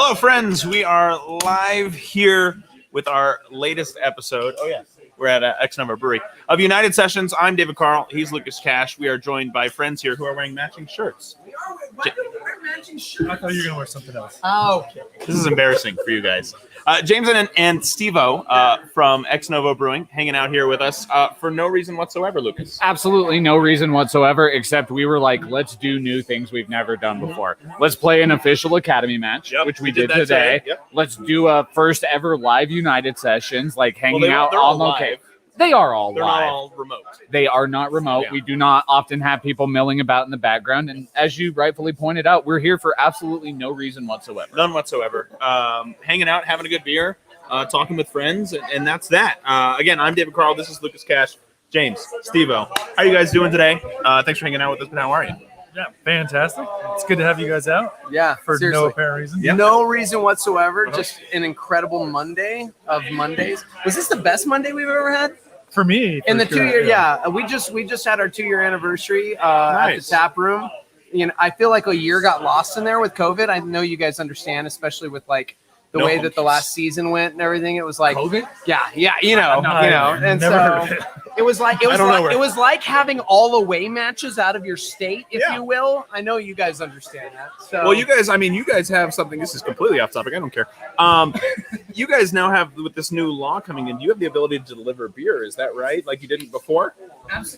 Hello, friends. We are live here with our latest episode. Oh, yeah. We're at Ex-Novo Brewery of United Sessions. I'm David Carl. He's Lucas Cash. We are joined by friends here who are wearing matching shirts. Why do we wear matching shirts? I thought you were going to wear something else. Oh, okay. This is embarrassing for you guys. James and Steve-O from Ex-Novo Brewing hanging out here with us for no reason whatsoever, Lucas. Absolutely no reason whatsoever, except we were like, let's do new things we've never done before. Let's play an official Academy match, which we did today. Yep. Let's do a first ever live United Sessions, like hanging out they're on all location. live. They are all They're live. not all remote. They are not remote. Yeah. We do not often have people milling about in the background. And as you rightfully pointed out, we're here for absolutely no reason whatsoever. None whatsoever. Hanging out, having a good beer, talking with friends, and that's that. Again, I'm David Carl. This is Lucas Cash. James, Steve-O. How are you guys doing today? Thanks for hanging out with us, but how are you? Yeah, fantastic. It's good to have you guys out Yeah, for seriously. no apparent reason. Yeah. No reason whatsoever. Just an incredible Monday of Mondays. Was this the best Monday we've ever had? For me, In the for sure, 2 year, yeah. We just had our 2-year anniversary at Nice. the tap room. You know, I feel like a year got lost in there with COVID. I know you guys understand, especially with like the No way that the monkeys. last season went and everything. It was like COVID? Yeah, you know, I've and never so heard of it. it was like I don't know where- it was like having all away matches out of your state, if Yeah. you will. I know you guys understand that. So Well, you guys have something. This is completely off topic. I don't care. You guys now have, with this new law coming in, you have the ability to deliver beer. Is that right? Like you didn't before?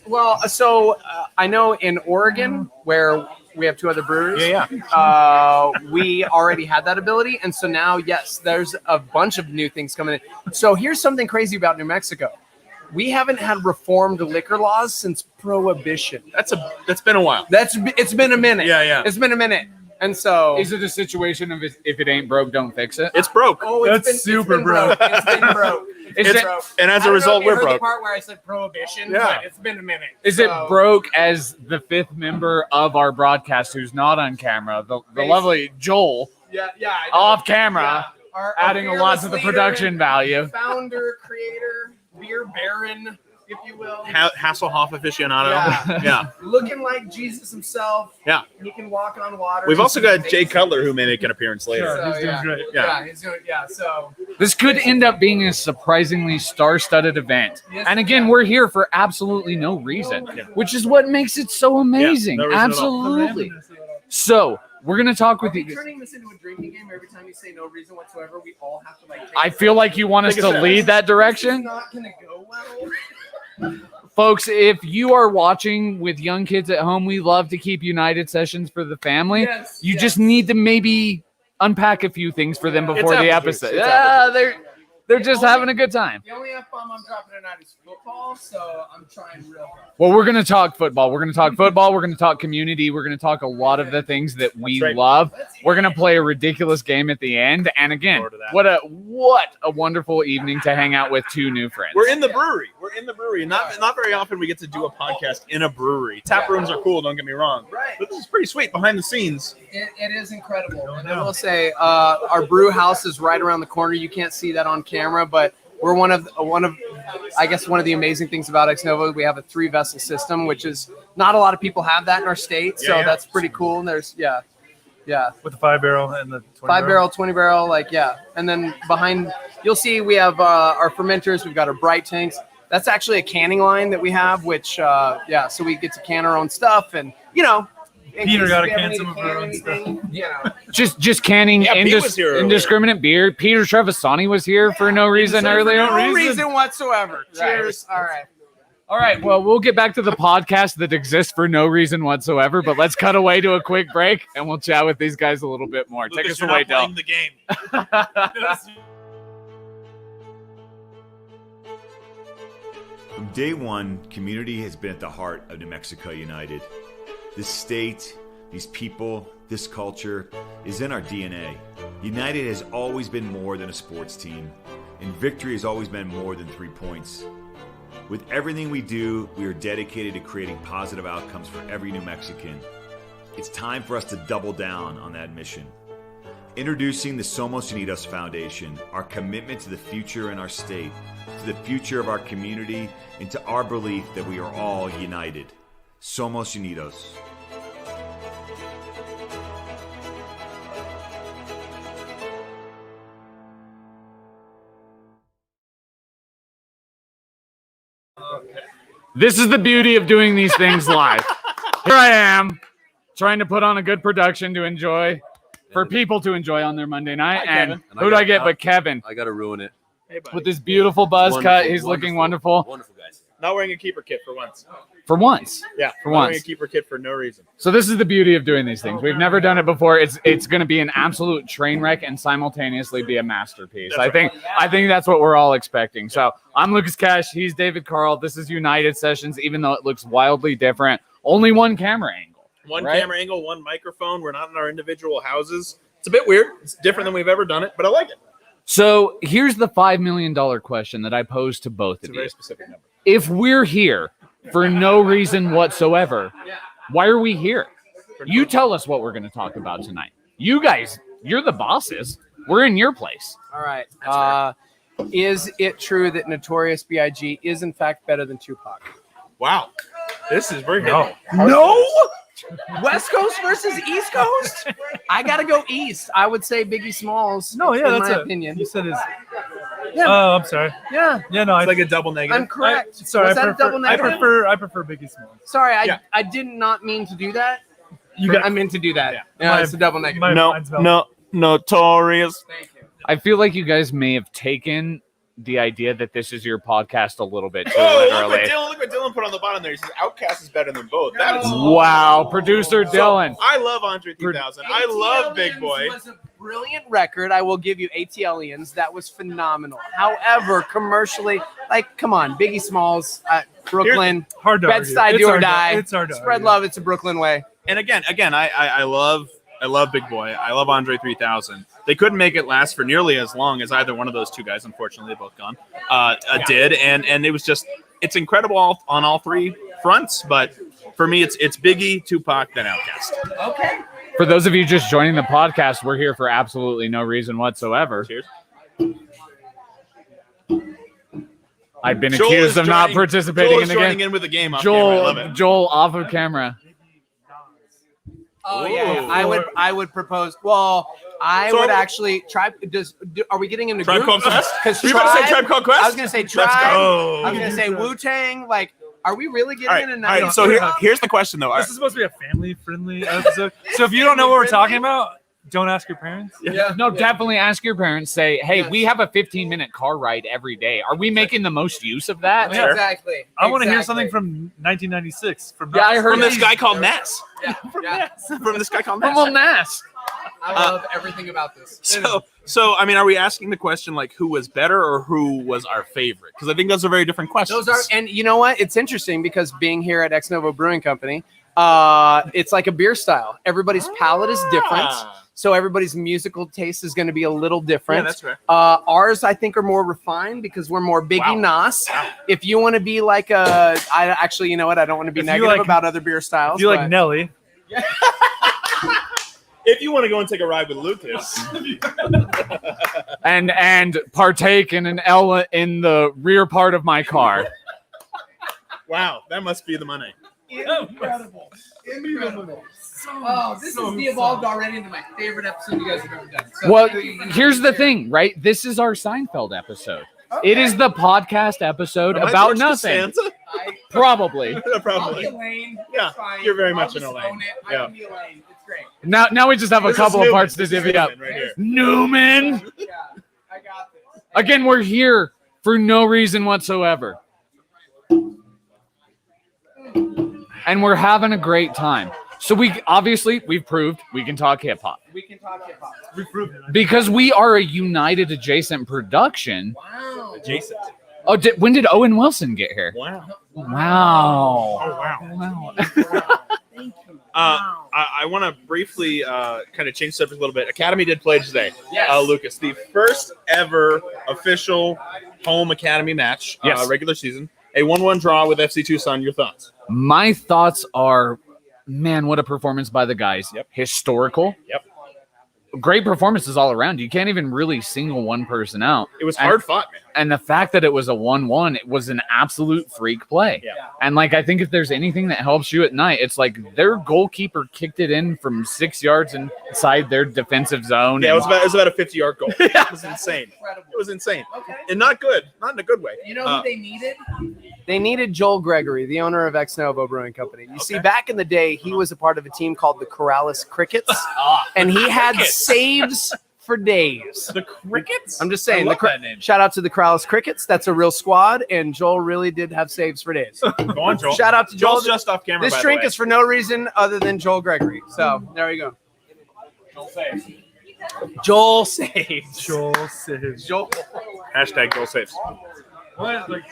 Well, so I know in Oregon where we have 2 other breweries. Yeah. We already had that ability, and so now, yes, there's a bunch of new things coming in. So here's something crazy about New Mexico: we haven't had reformed liquor laws since Prohibition. That's been a while. It's been a minute. Yeah. It's been a minute, and so Is it a situation of if it ain't broke, don't fix it? It's broke. oh, That's super broke. It's been broke. Is It's it- broke. and as I a don't know result, if you we're heard the broke. part where I said Prohibition, Yeah. but it's been a minute. Is it So- broke as the 5th member of our broadcast who's not on camera, the lovely Joel, Yeah. I know. off camera, Yeah. Our adding a lot to the fearless leader, production value? founder, creator, beer baron, if you will. Hasselhoff aficionado. Yeah. Yeah. Looking like Jesus himself. Yeah. He can walk on water. We've also got He's Jay amazing. Cutler, who may make an appearance later. Sure. He's doing great. Yeah. He's doing. Yeah. So This could end up being a surprisingly star-studded event. Yes, And again, yeah. we're here for absolutely no reason, which is what makes it so amazing. no reason at all. Absolutely. So, we're going to talk with are we you. turning this into a drinking game? Every time you say no reason whatsoever, we all have to like. I feel like you want us Take a to sip. lead that This is direction. not gonna go well. Folks, if you are watching with young kids at home, we love to keep United Sessions for the family. Yes, You yes. just need to maybe unpack a few things for them before It's the apple juice. episode. It's Yeah, they're just having a good time. The only F-bomb I'm dropping tonight is football, so I'm trying real hard. Well, we're going to talk football. We're going to talk football. We're going to talk community. We're going to talk a lot of the things that we That's right. love. We're going to play a ridiculous game at the end. And again, Forward to that. what a wonderful evening to hang out with 2 new friends. We're in the brewery. Not very often we get to do a podcast in a brewery. Tap rooms are cool, don't get me wrong. Right. But this is pretty sweet behind the scenes. It is incredible, and I will say our brew house is right around the corner. You can't see that on camera, but we're one of I guess one of the amazing things about Ex-Novo. We have a 3-vessel system, which is not a lot of people have that in our state, so Yeah. that's pretty cool. And there's With the 5-barrel and the 20 5-barrel, 20-barrel, and then behind you'll see we have our fermenters. We've got our bright tanks. That's actually a canning line that we have, which so we get to can our own stuff, and in Peter case got to we ever can need some to of our own anything, Just canning Yeah, Pete was here earlier. indiscriminate beer. Peter Trevisani was here for no reason earlier. No reason whatsoever. Cheers. All right. All right, well, we'll get back to the podcast that exists for no reason whatsoever, but let's cut away to a quick break, and we'll chat with these guys a little bit more. Take Lucas, us you're away, not Del. playing the game. From day one, community has been at the heart of New Mexico United. This state, these people, this culture is in our DNA. United has always been more than a sports team, and victory has always been more than 3 points. With everything we do, we are dedicated to creating positive outcomes for every New Mexican. It's time for us to double down on that mission. Introducing the Somos Unidos Foundation, our commitment to the future in our state, to the future of our community, and to our belief that we are all united. Somos Unidos. This is the beauty of doing these things live. Here I am, trying to put on a good production to enjoy, for people to enjoy on their Monday night. Hi, Kevin. And who do I get but Kevin? I gotta ruin it. Hey, buddy. With this beautiful buzz cut, he's looking wonderful. Wonderful, guys. Not wearing a keeper kit for once. For once. Yeah, For not wearing once. a keeper kit for no reason. So this is the beauty of doing these things. We've never done it before. It's going to be an absolute train wreck and simultaneously be a masterpiece. That's I think that's what we're all expecting. So I'm Lucas Cash. He's David Carl. This is United Sessions, even though it looks wildly different. Only one camera angle. One right? camera angle, one microphone. We're not in our individual houses. It's a bit weird. It's different than we've ever done it, but I like it. So here's the $5 million question that I pose to both It's a of you. very specific number. If we're here for no reason whatsoever, why are we here? You tell us what we're going to talk about tonight. You guys, you're the bosses. We're in your place. All right. Is it true that Notorious B.I.G. is in fact better than Tupac? Wow. This is very No. No. West Coast versus East Coast? I gotta go East. I would say Biggie Smalls. No, yeah, in that's my it. opinion. You said his. Yeah. Oh, I'm sorry. Yeah, Yeah, no, It's like a double negative. I'm correct. Sorry, Was I that a double prefer, negative? I prefer Biggie Smalls. Sorry, Yeah. I did not mean to do that. You but got I meant to do that. Yeah. Yeah, My- it's a double negative. my- no, mine's valid. no, notorious. Thank you. I feel like you guys may have taken the idea that this is your podcast a little bit too Oh, literally. look what Dylan put on the bottom there. He says Outkast is better than both. That is Wow, producer Dylan. I love Andre 3000. I love Big Boy. Was a brilliant record. I will give you ATLians. That was phenomenal. However, commercially, like, come on, Biggie Smalls, Brooklyn, Hard to Bed-Stuy, argue. do or hard to- die. It's hard to Spread argue. love. It's a Brooklyn way. And again, I love Big Boy. I love Andre 3000. They couldn't make it last for nearly as long as either one of those two guys. Unfortunately, they both gone. Did, and it was just it's incredible on all three fronts. But for me, it's Biggie, Tupac, then Outkast. Okay. For those of you just joining the podcast, we're here for absolutely no reason whatsoever. Cheers. I've been Joel accused is of not joining- participating Joel in is the joining game. in with the game. Off camera. I love it. Joel off of camera. Oh yeah, Ooh. I would propose. Well, I So would are we- actually try. Are we getting into Tribe groups? Called Quest? Because Were you about to say Tribe Called Quest? I was gonna say Let's Tribe. go. I was gonna say Wu Tang. Like, are we really getting All right, into all right. So here's the question though. This is supposed to be a family-friendly episode. So if you don't know what we're talking about, don't ask your parents. No, definitely ask your parents. Say, hey, Yes. we have a 15-minute car ride every day. Are we making the most use of that? Yeah. Exactly. I want to hear Exactly. something from 1996. From Yeah, I Nas. heard from this these- guy called Ness. Yeah, yeah. From this guy called From Ness. Lil Nas. I love everything about this. So I mean, are we asking the question like who was better or who was our favorite? Because I think those are very different questions. Those are, and you know what? It's interesting because being here at Ex-Novo Brewing Company, it's like a beer style. Everybody's palate is different, so everybody's musical taste is going to be a little different. Yeah, that's fair. Ours, I think, are more refined because we're more Biggie Nas. If you want to be like you know what? I don't want to be If you negative like- about other beer styles. If you like but- Nelly, If you want to go and take a ride with Lucas, And partake in an Ella in the rear part of my car. wow, that must be the money. Incredible. Incredible. Oh, this is de-evolved already into my favorite episode you guys have ever done. So, Well, here's the thing, right? This is our Seinfeld episode. It is the podcast episode Am I about George nothing. Costanza? Probably. I'll be Probably. Elaine. It's Yeah, fine. you're very I'll much an just Elaine. own it. I Yeah. can be Elaine. It's great. Now we just have a This is couple of Newman. parts to This is divvy up. Newman right here. Newman. Yeah, I got this. Again, we're here for no reason whatsoever. And we're having a great time. So we've proved we can talk hip hop. We can talk hip hop. we proved it. Because we are a United adjacent production. Wow. Adjacent. Oh, when did Owen Wilson get here? Wow. Wow. Oh wow. Wow. Thank you. I want to briefly kind of change the subject a little bit. Academy did play today. Yes. Lucas, the first ever official home Academy match, Yes. regular season, a 1-1 draw with FC Tucson. Your thoughts? My thoughts are, man, what a performance by the guys. Yep. Historical. Yep. Great performances all around. You can't even really single one person out. It was hard fought, man. And the fact that it was a 1-1, it was an absolute freak play. Yeah. And like, I think if there's anything that helps you at night, it's like their goalkeeper kicked it in from 6 yards inside their defensive zone. Yeah, it And was about a 50-yard goal. It was insane. Incredible. It was insane, Okay. and not good, not in a good way. You know who they needed? They needed Joel Gregory, the owner of Ex-Novo Brewing Company. You see, back in the day, he was a part of a team called the Corrales Crickets, and he had saves for days. The Crickets? I'm just saying. I love that name. Shout out to the Corrales Crickets. That's a real squad, and Joel really did have saves for days. Go on, Joel. Shout out to Joel. Joel's just off camera. This by the drink way. is for no reason other than Joel Gregory. So there you go. Joel saves. Joel saves. Joel. Hashtag Joel saves. What? Like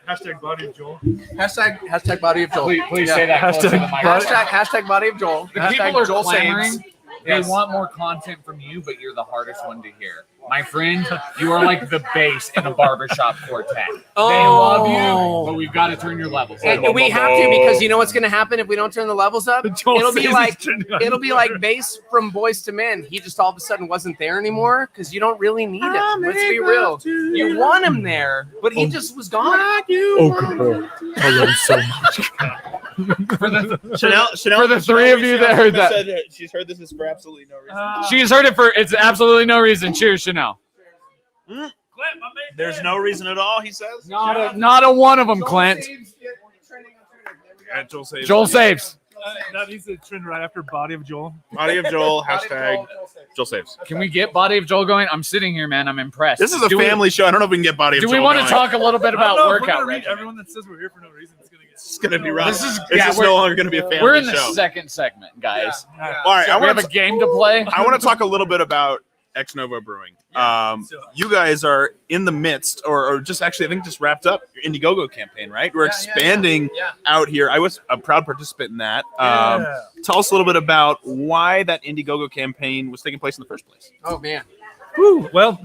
hashtag body of Joel. Hashtag body of Joel. Please say that close to the microphone. Hashtag body of Joel. The Hashtag people are Joel clamoring. saves. They Yes. want more content from you, but you're the hardest one to hear. My friend, you are like the bass in a barbershop quartet. They love you, but we've got to turn your levels up. And we have to, because you know what's going to happen if we don't turn the levels up? Joel It'll be says like he's turning on it'll be the like bass from Boys to Men. He just all of a sudden wasn't there anymore because you don't really need him. Let's be real. You want him there, but he just was gone. Chanel, For the three of you that heard that. said she's heard this is for absolutely no reason. She's heard it for it's absolutely no reason. Cheers, Chanel. There's no reason at all, he says. Not a one of them, Clint. Yeah, Joel saves. Joel saves. That needs to trend right after body of Joel. Body of Joel. Hashtag Joel saves. Can we get body of Joel going? I'm sitting here, man. I'm impressed. This is a Do we- family show. I don't know if we can get body of Do Joel. we want to going. talk a little bit I don't about know if we're workout? gonna read regimen? everyone that says we're here for no reason. It's gonna be rough. This is- it's yeah, just we're- no longer gonna be a family We're in the show. second segment, guys. All right, I We have want a game to play. I want to talk a little bit about Ex-Novo Brewing. You guys are in the midst, or just actually, I think just wrapped up your Indiegogo campaign, right? We're expanding out here. I was a proud participant in that. Tell us a little bit about why that Indiegogo campaign was taking place in the first place. Oh man. Woo. Well,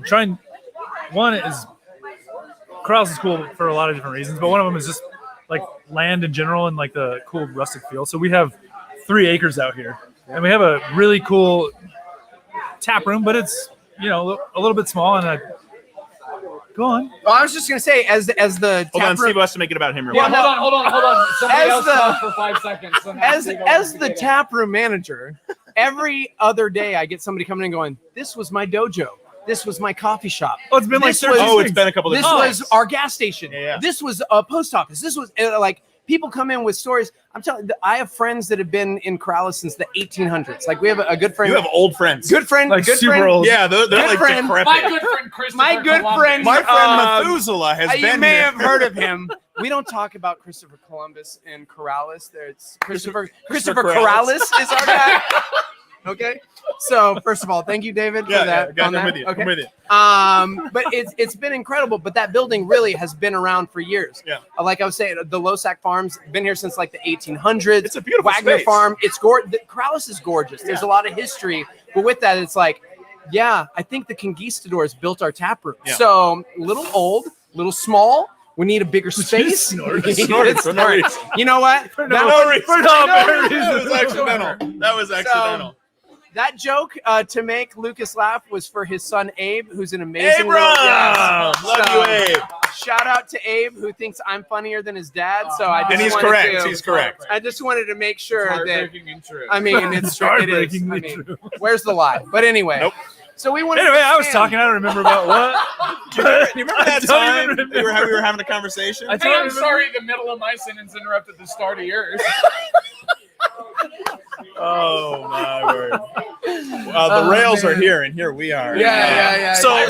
one is Corrales is cool for a lot of different reasons, but one of them is just like land in general and like the cool rustic feel. So we have 3 acres out here, and we have a really cool tap room, but it's a little bit small. And go on. Well, I was just gonna say, as the Hold on, tap room, Steve has to make it about him. Real Yeah, quick. hold on. Somebody As else the- talk for 5 seconds. So now as Steve as will the take it. tap room manager, every other day I get somebody coming in going, "This was my dojo. This was my coffee shop. Oh, it's been like This 13 was- Oh, it's things. been a couple of This times. was our gas station. Yeah. This was a post office. This was like people come in with stories. I'm telling you, I have friends that have been in Corrales since the 1800s. Like we have a good friend. You have old friends. good friend. Like good super friend. old. Yeah, they're Good like friend. decrepit. My good friend Christopher. My good Columbus. friend- My friend Uh, Methuselah has You been may here. have heard of him. We don't talk about Christopher Columbus and Corrales. There's Christopher Corrales. Corrales is our guy. Okay. So first of all, thank you, David, for that. guys, on I'm that. with you. Okay. I'm with you. But it's been incredible. But that building really has been around for years. Yeah. Like I was saying, the Losac Farms been here since like the 1800s. It's a beautiful Wagner space. Farm. It's gorgeous. Corrales is gorgeous. There's a lot of history, but with that, it's like, yeah, I think the conquistadors built our tap room. Yeah. So little old, little small. We need a bigger space. Snorted It's for no smart. reason. You know what? For That no was- reason. For no That reason. was accidental. That was accidental. That joke to make Lucas laugh was for his son Abe, who's an amazing Abram! Yes. Love So, you, Abe. Shout out to Abe, who thinks I'm funnier than his dad. So I just And he's wanted correct. to- He's correct. I just wanted to make sure that. Heartbreaking and true. I mean, it's true. It is. I Heartbreakingly mean, true. where's the lie? But anyway. Nope. So we want. Anyway, I was talking. I don't remember about what. Do you remember that I don't time even we were having a conversation? I Hey, don't I'm remember. sorry, the middle of my sentence interrupted the start of yours. Oh my word! The rails are here, and here we are. Yeah. So Yeah.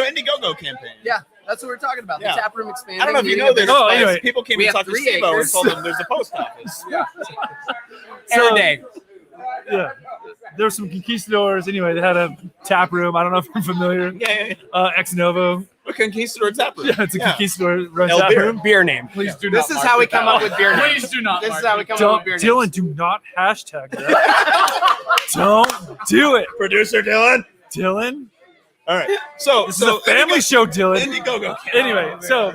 Indiegogo campaign. Yeah, that's what we're talking about. Yeah. The tap room expanding. I don't know if you needing know a this. bigger Oh, space. anyway. People came We and have talked to 3 Steve and acres. told them there's a post office. Every day. Yeah. There were some conquistadors. Anyway, they had a tap room. I don't know if you're familiar. Yeah. Ex-Novo. A conquistador tap room. Yeah, it's a conquistador run El tap Beer. room. Beer name. Please do This not. is how we come up with beer names. Please do not. This is mark how we it. come up Don't, with beer names. Dylan, do not hashtag that. Don't do it, Producer Dylan. Dylan. All right. So This is a family show, Dylan. Indiegogo. Anyway, so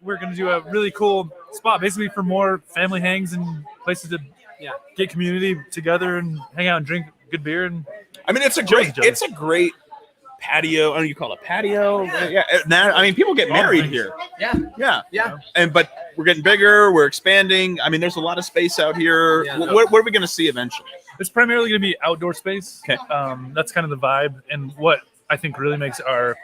we're going to do a really cool spot, basically for more family hangs and places to get community together and hang out and drink good beer. And I mean, it's a great patio. I don't know, you call it a patio. Yeah. Now, I mean, people get married here. Yeah. Yeah. But we're getting bigger. We're expanding. I mean, there's a lot of space out here. Yeah. What are we going to see eventually? it's primarily going to be outdoor space. Okay. That's kind of the vibe, and what I think really makes our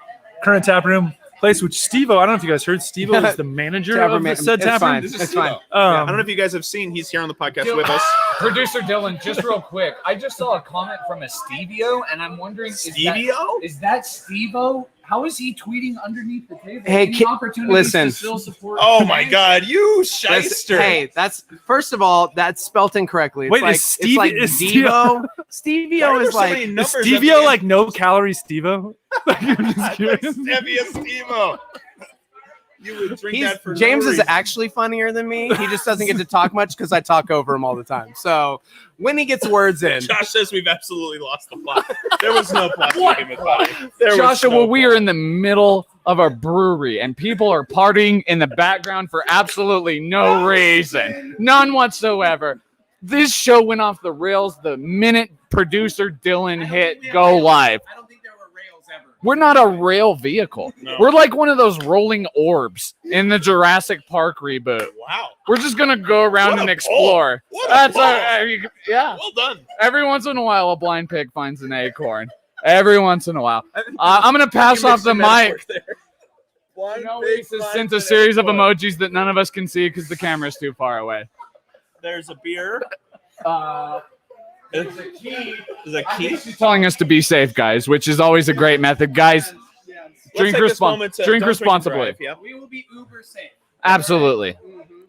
current tap room place, which Steve-O, I don't know if you guys heard, Steve-O is the manager of the said It's tap room. fine. This is It's fine. Steve-O. I don't know if you guys have seen. He's here on the podcast with us. Producer Dylan, just real quick. I just saw a comment from a Stevio, and I'm wondering, Stevio? Is that Steve-O? How is he tweeting underneath the table? Hey, Any opportunities listen. to still support Oh my fans? God, you Listen, shyster! hey, that's first of all, that's spelt incorrectly. It's Wait, like, is Steve- it's like is Devo. Why Stevio are there is so like many Is numbers at the Stevio end? like no calorie Steve-O? I'm just Like curious. Stevia Steve-O. You would drink that for James no is reason. actually funnier than me. He just doesn't get to talk much because I talk over him all the time. So when he gets words in, Josh says we've absolutely lost the plot. There was no plot to begin with. There was Joshua, no we plot. are in the middle of a brewery, and people are partying in the background for absolutely no reason. None whatsoever. This show went off the rails the minute producer Dylan hit go live. I don't think there were rails ever. We're not a rail vehicle. No. We're like one of those rolling orbs in the Jurassic Park reboot. Wow. We're just gonna go around What and a explore. ball. What a That's ball. yeah. Well done. Every once in a while, a blind pig finds an acorn. Every once in a while. I'm gonna pass off the mic. Oasis sent a series of emojis that none of us can see because the camera's too far away. There's a beer. There's a key. There's a I key. think she's telling us to be safe, guys, which is always a great method. Guys, drink Let's take this moment to drink don't responsibly. drive, yeah? We will be uber safe. Absolutely.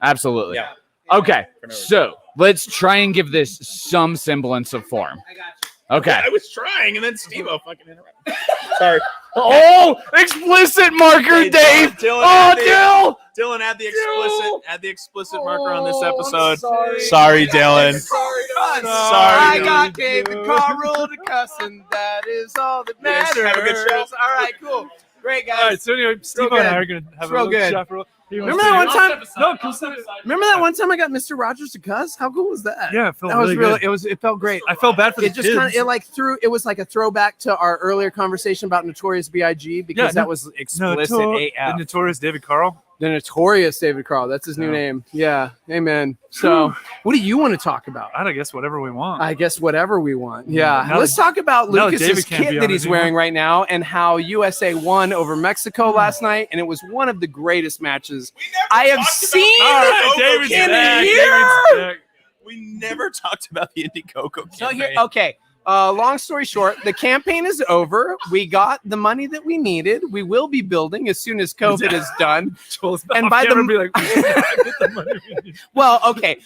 Absolutely. Yeah. Okay, so let's try and give this some semblance of form. I got you. Okay. I was trying, and then Steve-O fucking interrupted. Sorry. Oh, explicit marker, Hey, Dave. Dylan, Oh, add the- Dill. Dylan, add the explicit marker on this Oh, I'm episode. sorry. Sorry, Dylan. Sorry, Sorry, I Dylan. got David Carl to cuss, and that is all that Yes, matters. have a good show. All right, cool. Great, guys. All right, so anyway, Steve good. and I are going to have It's a real little good. chat for a little. Remember that one time? No, come sit. Remember that one time I got Mr. Rogers to cuss? How cool was that? Yeah, it felt that was really really. good. It felt great. I felt bad for the It just kids. kind of it was like a throwback to our earlier conversation about Notorious B.I.G. because Yeah, that was explicit the AF. notorious David Carl. The Notorious David Carl. That's his new Yeah. name. Yeah. Amen. So, what do you want to talk about? I guess whatever we want. I guess whatever we want. Yeah. Now Let's that- talk about now that Lucas's David can't be kit on that it he's anymore. wearing right now and how USA won over Mexico last night. And it was one of the greatest matches I have seen All right, David's in back. here. David's back. We never talked about the Indiegogo So campaign. here, okay. Long story short, the campaign is over. We got the money that we needed. We will be building as soon as COVID is done. Joel's And off by the- camera be like, get the money we need. Well, okay.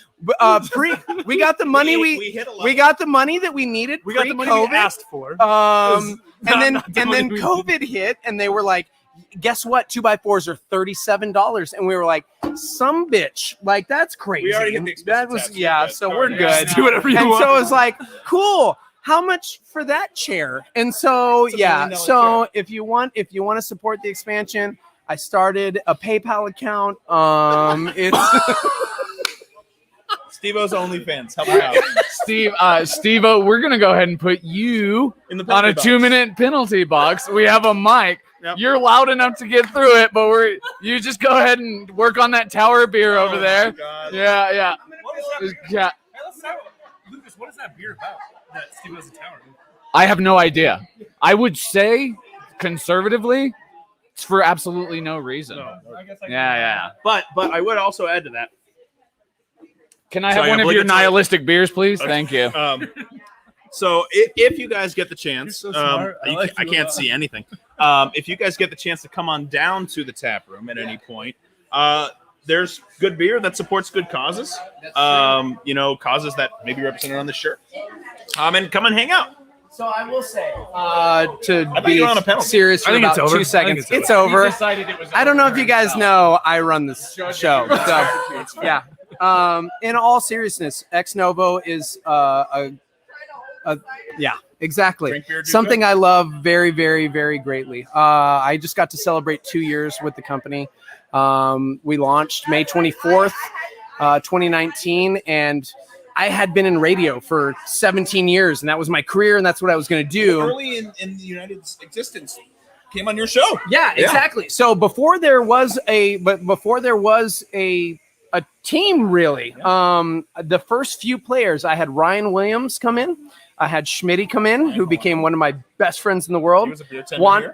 We got the money we hit a level. we got the money that we needed. We got the money we pre-COVID. asked for. And then not the and money then we COVID hit, and they were like, "Guess what? 2x4s are $37." And we were like, "Some bitch, like that's crazy." We already hit the explicit that was tabs, yeah. but So go we're ahead. good. Do whatever you And want. so it was like, cool. How much for that chair? And so It's a yeah. $1 million So if you want to support the expansion, I started a PayPal account. It's Steve-O's OnlyFans. Help me out. Steve-O, we're gonna go ahead and put you In the on a penalty box. 2-minute penalty box. We have a mic. Yep. You're loud enough to get through it, but you just go ahead and work on that tower of beer over Oh, there. my God. Yeah. Yeah. Lucas, what is that beer about that Steve has a tower? I have no idea. I would say conservatively, it's for absolutely no reason. I guess I Yeah. But I would also add to that. Can I So have I one have of your obligatory- nihilistic beers, please? Okay. Thank you. So if you guys get the chance, You're so smart. I like I you a can't lot. see anything. If you guys get the chance to come on down to the tap room at any point, there's good beer that supports good causes. Causes that may be represented on the shirt. And come and hang out. So I will say, to thought be you were on a penalty. serious for I think about it's over. 2 seconds, I think it's it's over. Decided it was I don't know over if you for guys himself. know I run this show. So yeah. In all seriousness, Ex-Novo is yeah, exactly. Drink beer, do Something I love very, very, very greatly. I just got to celebrate 2 years with the company. We launched May 24th, 2019, and I had been in radio for 17 years, and that was my career, and that's what I was going to do. Early in the United's existence, came on your show. Yeah, exactly. So before there was a team, really, the first few players, I had Ryan Williams come in. I had Schmitty come in, who became one of my best friends in the world. He was a beer tender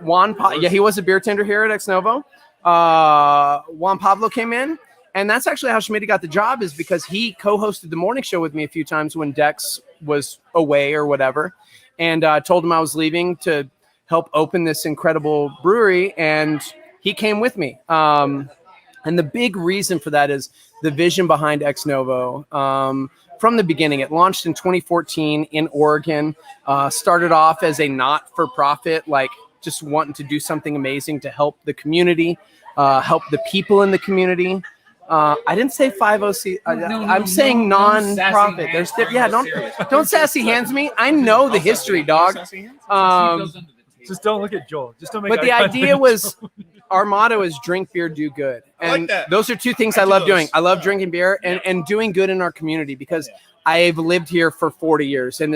here? He was a beer tender here at Ex-Novo. Juan Pablo came in, and that's actually how Schmitty got the job, is because he co-hosted the morning show with me a few times when Dex was away or whatever, and told him I was leaving to help open this incredible brewery, and he came with me. And the big reason for that is the vision behind Ex-Novo. From the beginning, it launched in 2014 in Oregon, started off as a not-for-profit, like just wanting to do something amazing to help the community, help the people in the community. I didn't say 50C. I'm saying non-profit. There's don't sassy hands me. I know the history, dog. Just don't look at Joel. Just don't make. But the idea was, our motto is drink beer, do good, and those are two things I love doing. I love drinking beer and doing good in our community, because I've lived here for 40 years, and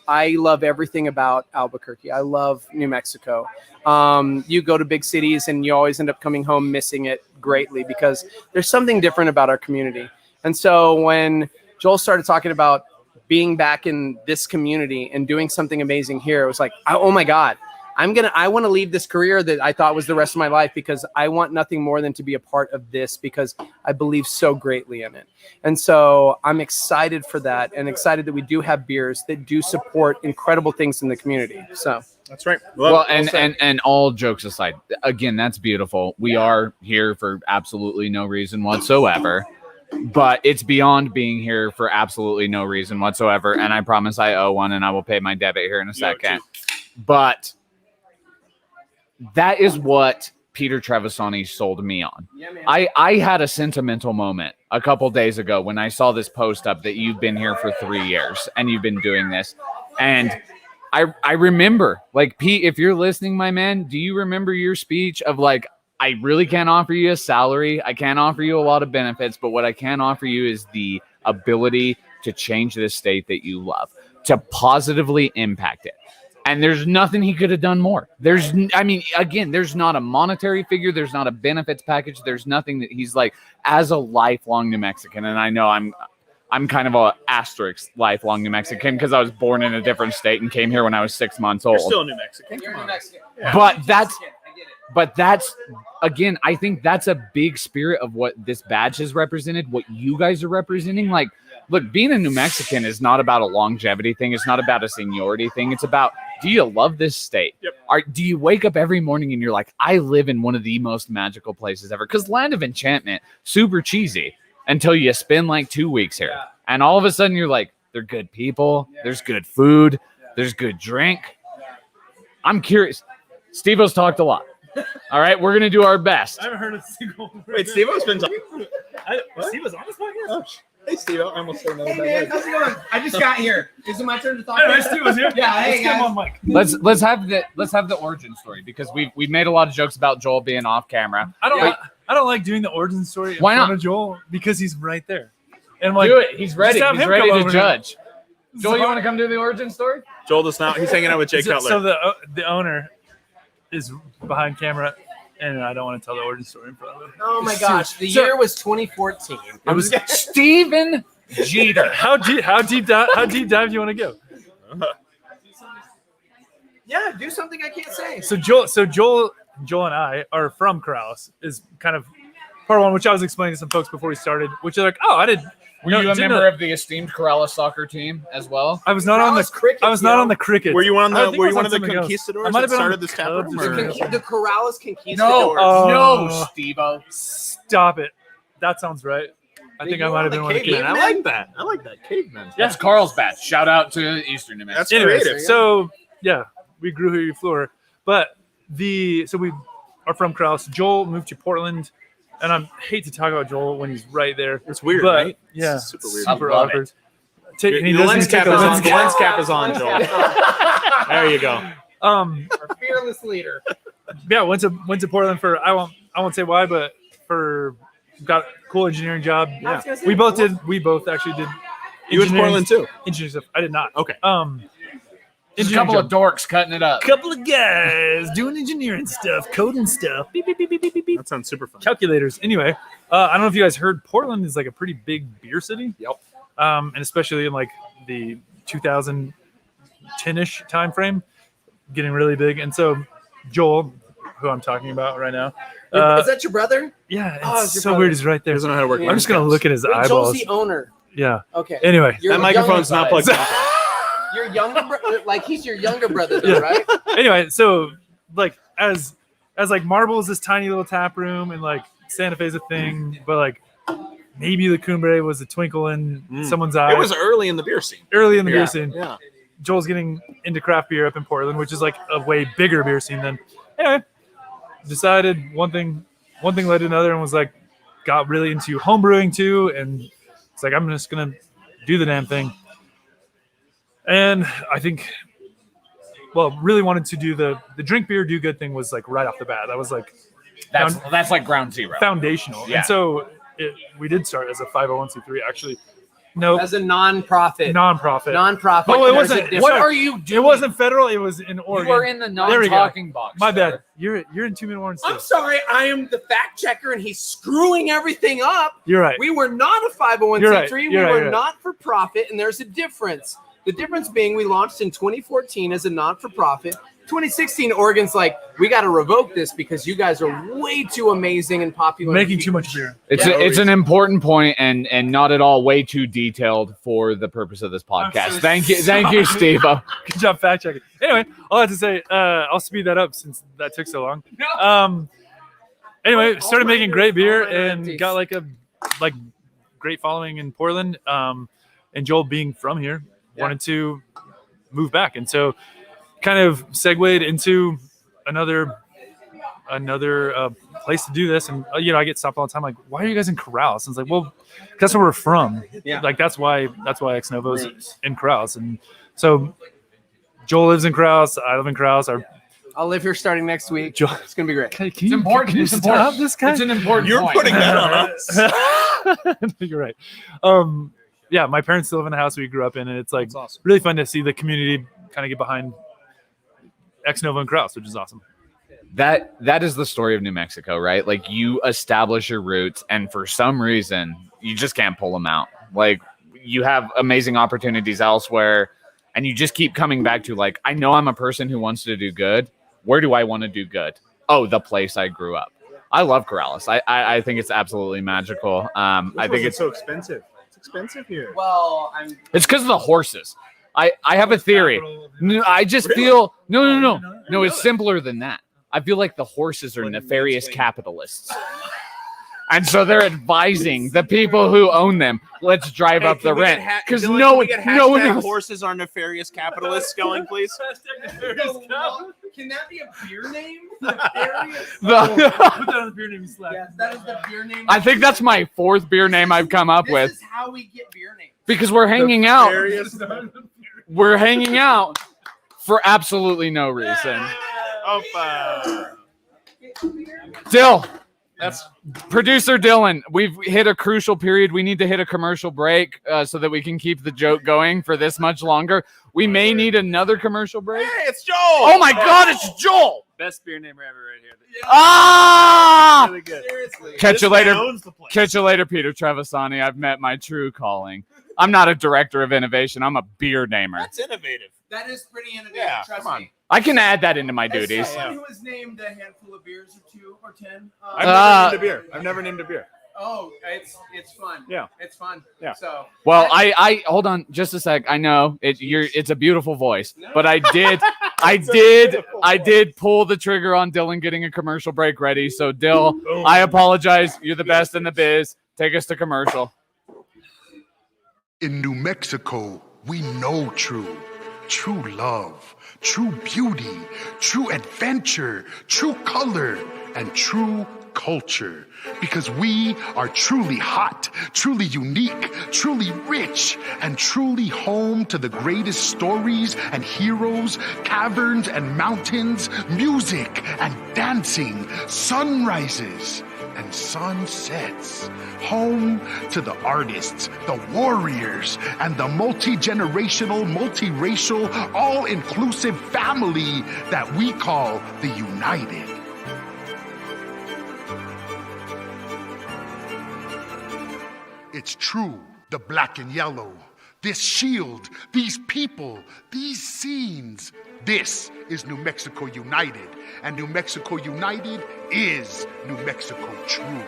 I love everything about Albuquerque. I love New Mexico. You go to big cities and you always end up coming home missing it greatly, because there's something different about our community. And so when Joel started talking about being back in this community and doing something amazing here, it was like, oh my God, I want to leave this career that I thought was the rest of my life, because I want nothing more than to be a part of this, because I believe so greatly in it. And so I'm excited for that, and excited that we do have beers that do support incredible things in the community. So That's right. Well, and all jokes aside, again, that's beautiful. We are here for absolutely no reason whatsoever. But it's beyond being here for absolutely no reason whatsoever. And I promise I owe one, and I will pay my debit here in a second. But that is what Peter Trevisani sold me on. Yeah, man. I had a sentimental moment a couple days ago when I saw this post up that you've been here for 3 years and you've been doing this. And I remember, like, Pete, if you're listening, my man, do you remember your speech of like, I really can't offer you a salary. I can't offer you a lot of benefits, but what I can offer you is the ability to change this state that you love, to positively impact it. And there's nothing he could have done more. There's not a monetary figure. There's not a benefits package. There's nothing that he's like, as a lifelong New Mexican. And I know I'm kind of a asterisk lifelong New Mexican, because I was born in a different state and came here when I was 6 months old. You're still New Mexican. You're New Mexican. Yeah. But that's, again, I think that's a big spirit of what this badge has represented, what you guys are representing. Like, look, being a New Mexican is not about a longevity thing. It's not about a seniority thing. It's about, do you love this state? Yep. Do you wake up every morning and you're like, I live in one of the most magical places ever? Because Land of Enchantment, super cheesy until you spend like 2 weeks here. Yeah. And all of a sudden you're like, they're good people. Yeah. There's good food. Yeah. There's good drink. Yeah. I'm curious. Steve-O's talked a lot. All right, we're going to do our best. I haven't heard a single word. Wait, Steve-O's been talking. Steve-O's on this podcast? Oh, hey, Steve-O. I almost said no. Hey, man, how's it going? I just got here. Is it my turn to talk? Hey, Steve-O's here. Yeah, hey, guys. On mic. Let's have the origin story, because we've made a lot of jokes about Joel being off camera. I don't like doing the origin story in Why front not? of Joel, because he's right there. And I'm like, do it. He's ready. have He's him ready come to over judge. here. Joel, you want to come do the origin story? Joel does not. He's hanging out with Jake Cutler. So the owner is behind camera, and I don't want to tell the origin story in front of him. Oh my gosh, the year was 2014. It was Steven Jeter. How deep dive do you want to go? Yeah, do something I can't say. So Joel and I are from Corrales, is kind of part one, which I was explaining to some folks before we started, which are like, oh, I didn't. Were you a member of the esteemed Corrales soccer team as well? I was not on the cricket. I was not on the cricket. Were you one of the something else. conquistadors I might have that been on started the this tap room? Cubs or- The Corrales Conquistadors. No, Steve-O. Stop it. That sounds right. I think I might have been one of the Caveman. kids. I like that. I like that. Caveman. That's Carlsbad. Shout out to Eastern New Mexico. That's Anyways, creative. so yeah, we grew here, you flew her. But we are from Corrales. Joel moved to Portland, and I hate to talk about Joel when he's right there. It's weird, but, right? Yeah, It's super weird. super I love awkward. The lens cap is on. The lens cap is on, Joel. There you go. Our fearless leader. Yeah, went to Portland for I won't say why, but got a cool engineering job. I was gonna say, We both actually did. You went to Portland too? Engineering stuff. I did not. Okay. Just a couple of dorks cutting it up. couple of guys doing engineering stuff, coding stuff. Beep, beep, beep, beep, beep, beep. That sounds super fun. Calculators. Anyway, I don't know if you guys heard, Portland is like a pretty big beer city. Yep. And especially in like the 2000 2010-ish time frame, getting really big. And so Joel, who I'm talking about right now, Is that your brother? yeah, Oh, it's it's so your weird. brother. He's right there. Doesn't know how to work. I'm just gonna look at his Wait, Joel's eyeballs. the owner. Yeah. Okay. Anyway, Your That microphone's younger not plugged in. Your younger brother, like he's your younger brother, though, right? anyway, so like as like Marble is this tiny little tap room, and like Santa Fe's a thing, but like maybe the Cumbre was a twinkle in someone's eye. It was early in the beer scene. early in the beer scene. Yeah. Joel's getting into craft beer up in Portland, which is like a way bigger beer scene than. Anyway, decided one thing led to another, and was like, got really into home brewing too, and it's like I'm just gonna do the damn thing. And I think, well, really wanted to do the drink beer, do good thing was like right off the bat. That was like That's like ground zero. foundational. Yeah. And so we did start as a 501c3. Actually, no, As a non-profit. nonprofit. Non-profit. Oh, it There's wasn't. a difference. What are you doing? It wasn't federal. It was in Oregon. You are in the There we go. non-talking box. My sir. bad. You're in 2 minute warrants. I'm sorry, I am the fact checker, and he's screwing everything up. You're right. We were not a 501c3. You're right. We You're were right. not for profit, and there's a difference. The difference being we launched in 2014 as a not-for-profit. 2016, Oregon's like, we got to revoke this because you guys are way too amazing and popular. Making too much beer. It's an important point and not at all way too detailed for the purpose of this podcast. so Thank you, Steve. Good job fact checking. Anyway, all I have to say, I'll speed that up since that took so long. Anyway, started making great beer and got like a great following in Portland. And Joel, being from here, wanted to move back, and so kind of segued into another place to do this. And I get stopped all the time, like, why are you guys in Corrales? And it's like, well, that's where we're from. Yeah. Like that's why Ex-Novo's in Corrales. And so Joel lives in Corrales, I live in Corrales. I'll live here starting next week. Joel, It's going to be great. can It's you important. It's stop important. this guy? It's an important You're point. putting that on us. You're right. Yeah, my parents still live in the house we grew up in, and it's like That's awesome. really fun to see the community kind of get behind Ex-Novo and Krause, which is awesome. That is the story of New Mexico, right? Like you establish your roots, and for some reason, you just can't pull them out. Like you have amazing opportunities elsewhere, and you just keep coming back to like, I know I'm a person who wants to do good. Where do I want to do good? Oh, the place I grew up. I love Corrales. I think it's absolutely magical. I think it's so expensive. It's expensive here. Well, It's because of the horses. I have a theory. No, I just feel no. It's simpler than that. I feel like the horses are nefarious capitalists, and so they're advising the people who own them. Let's drive up the rent because no one. Horses are nefarious capitalists going, please. can that be a beer name? Nefarious? Put that on the beer name Slack. Yes, that is the beer name. I think that's my fourth beer name I've come up with This is how we get beer names. because we're hanging out. Nefarious. We're hanging out for absolutely no reason. Dill, that's producer Dylan. We've hit a crucial period. We need to hit a commercial break so that we can keep the joke going for this much longer. We may need another commercial break. Hey, it's Joel. Oh my God, it's Joel! Best beer name ever right here. Ah! Really good. Seriously. Catch you This later. guy owns the place. Catch you later, Peter Trevisani. I've met my true calling. I'm not a director of innovation. I'm a beer namer. That's innovative. That is pretty innovative. Yeah, trust come on. me. I can add that into my As duties. someone who has named a handful of beers or 2 or 10. I've never named a beer. Oh, it's fun. Yeah. It's fun. Yeah. So Well, I hold on just a sec. I know it's a beautiful voice, but I did pull the trigger on Dylan getting a commercial break ready. So Dill, I apologize. You're the best in the biz. Take us to commercial. In New Mexico, we know true love, true beauty, true adventure, true color, and true culture. Because we are truly hot, truly unique, truly rich, and truly home to the greatest stories and heroes, caverns and mountains, music and dancing, sunrises and sunsets. Home to the artists, the warriors, and the multi-generational, multiracial, all-inclusive family that we call the United. It's true, the black and yellow, this shield, these people, these scenes. This is New Mexico United, and New Mexico United is New Mexico True.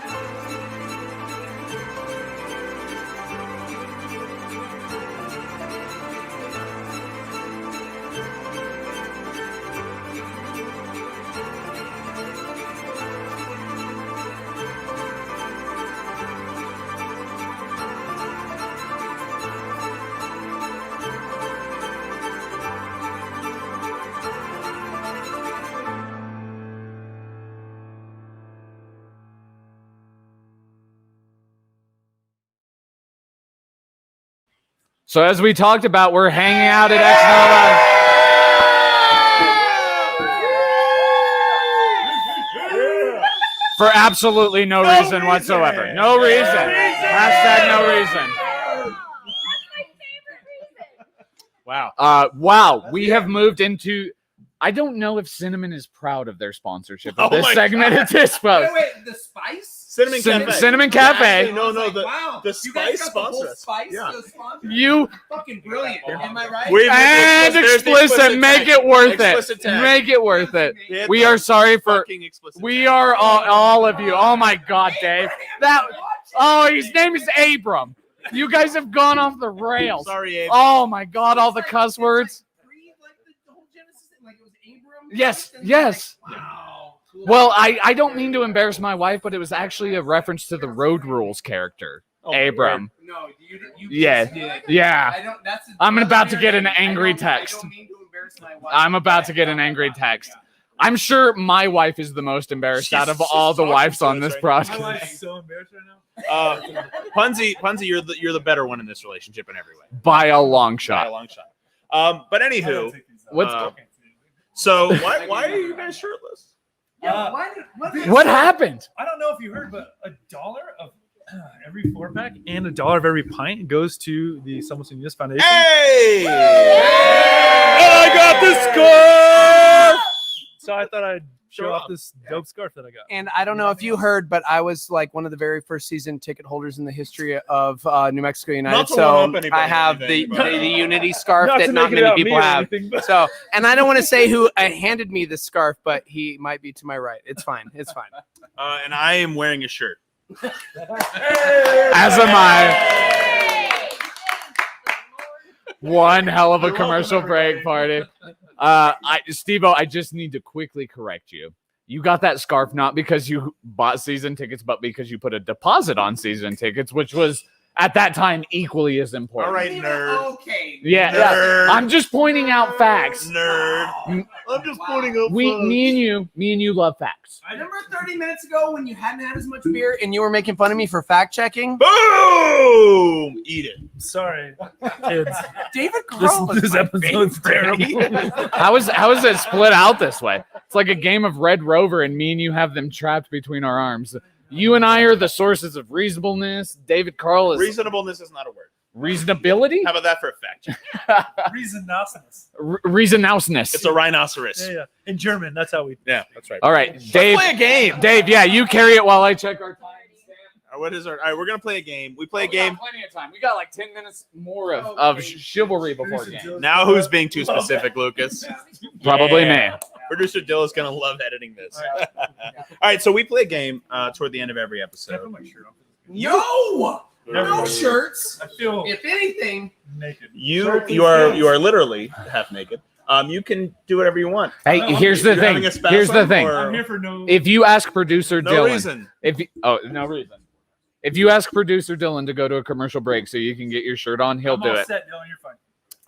So as we talked about, we're hanging out at Ex-Novo. For absolutely no reason whatsoever. No reason. Hashtag no reason. Wow. Wow. We have moved into. I don't know if Cinnamon is proud of their sponsorship of this segment at this post. Wait, the spice? Cinnamon Cafe. Cinnamon Cafe. Actually, no, Wow. the You guys spice got the whole sponsor us. spice Yeah. to sponsor? You Fucking brilliant. Am I right? and There's the explicit. Make tag. it worth Explicit it. tag. Make it worth it. Yeah, We the are sorry for. fucking explicit We tag. are all of you. Oh my God, Dave. His name is Abram. You guys have gone off the rails. Sorry, Abe. Oh my God, all the cuss words. Yes, yes. Well, I don't mean to embarrass my wife, but it was actually a reference to the Road Rules character, Abram. No, you Yeah, just did. yeah. I don't, that's I'm about to get an I angry don't- text. I don't mean to embarrass my wife. I'm about to get an angry text. I'm sure my wife is the most embarrassed out of all the wives on this My broadcast. wife's so embarrassed right now. Punzi, you're the better one in this relationship in every way. By a long By a shot. long shot. But I don't anywho, take these out. What's- uh, so why are you guys shirtless? Yeah, What happened? I don't know if you heard, but $1 of every 4-pack and $1 of every pint goes to the Somos Unidos Foundation. Hey! And I got the scarf! So I thought I'd show off this dope scarf that I got. And I don't know if you heard, but I was like one of the very first season ticket holders in the history of New Mexico United. Not to So one-up anybody, I have the Unity scarf Not that to not make it many about people me or have. anything, but- So, and I don't want to say who handed me the scarf, but he might be to my right. It's fine. It's fine. And I am wearing a shirt. As am I. One hell of a commercial break party. Steve-O, I just need to quickly correct you. You got that scarf not because you bought season tickets, but because you put a deposit on season tickets, which was at that time equally as important. All right, nerd. Okay. Yeah, Nerd. I'm just pointing out facts. Nerd. I'm just pointing up. Me and you love facts. Remember 30 minutes ago when you hadn't had as much beer and you were making fun of me for fact checking? Boom! Eat it. Sorry, kids. David Carl is This my episode's favorite. terrible. How is it split out this way? It's like a game of Red Rover, and me and you have them trapped between our arms. You and I are the sources of reasonableness. David Carl is Reasonableness is not a word. reasonability. How about that for a fact check? Reasonableness. Reasonableness. It's a rhinoceros. Yeah, yeah. In German, that's how we. Yeah, that's right. All right, Dave. Play a game. Dave, yeah, you carry it while I check our time. What is our? All right, we're gonna play a game. We play a We game. got plenty of time. We got like 10 minutes more of chivalry before game. Now, who's being too specific, Lucas? Probably Yeah. me. Producer Dill is gonna love editing this. All right, so we play a game toward the end of every Can I episode. put my shirt on? No shirts. I feel If anything, naked. You are literally half naked. You can do whatever you want. Hey, here's the You're thing. having a spasm, Here's the thing. or- I'm here for no. If you ask producer No Dylan, reason. no reason. If you ask producer Dylan to go to a commercial break so you can get your shirt on, he'll I'm do all it. set, Dylan. You're fine.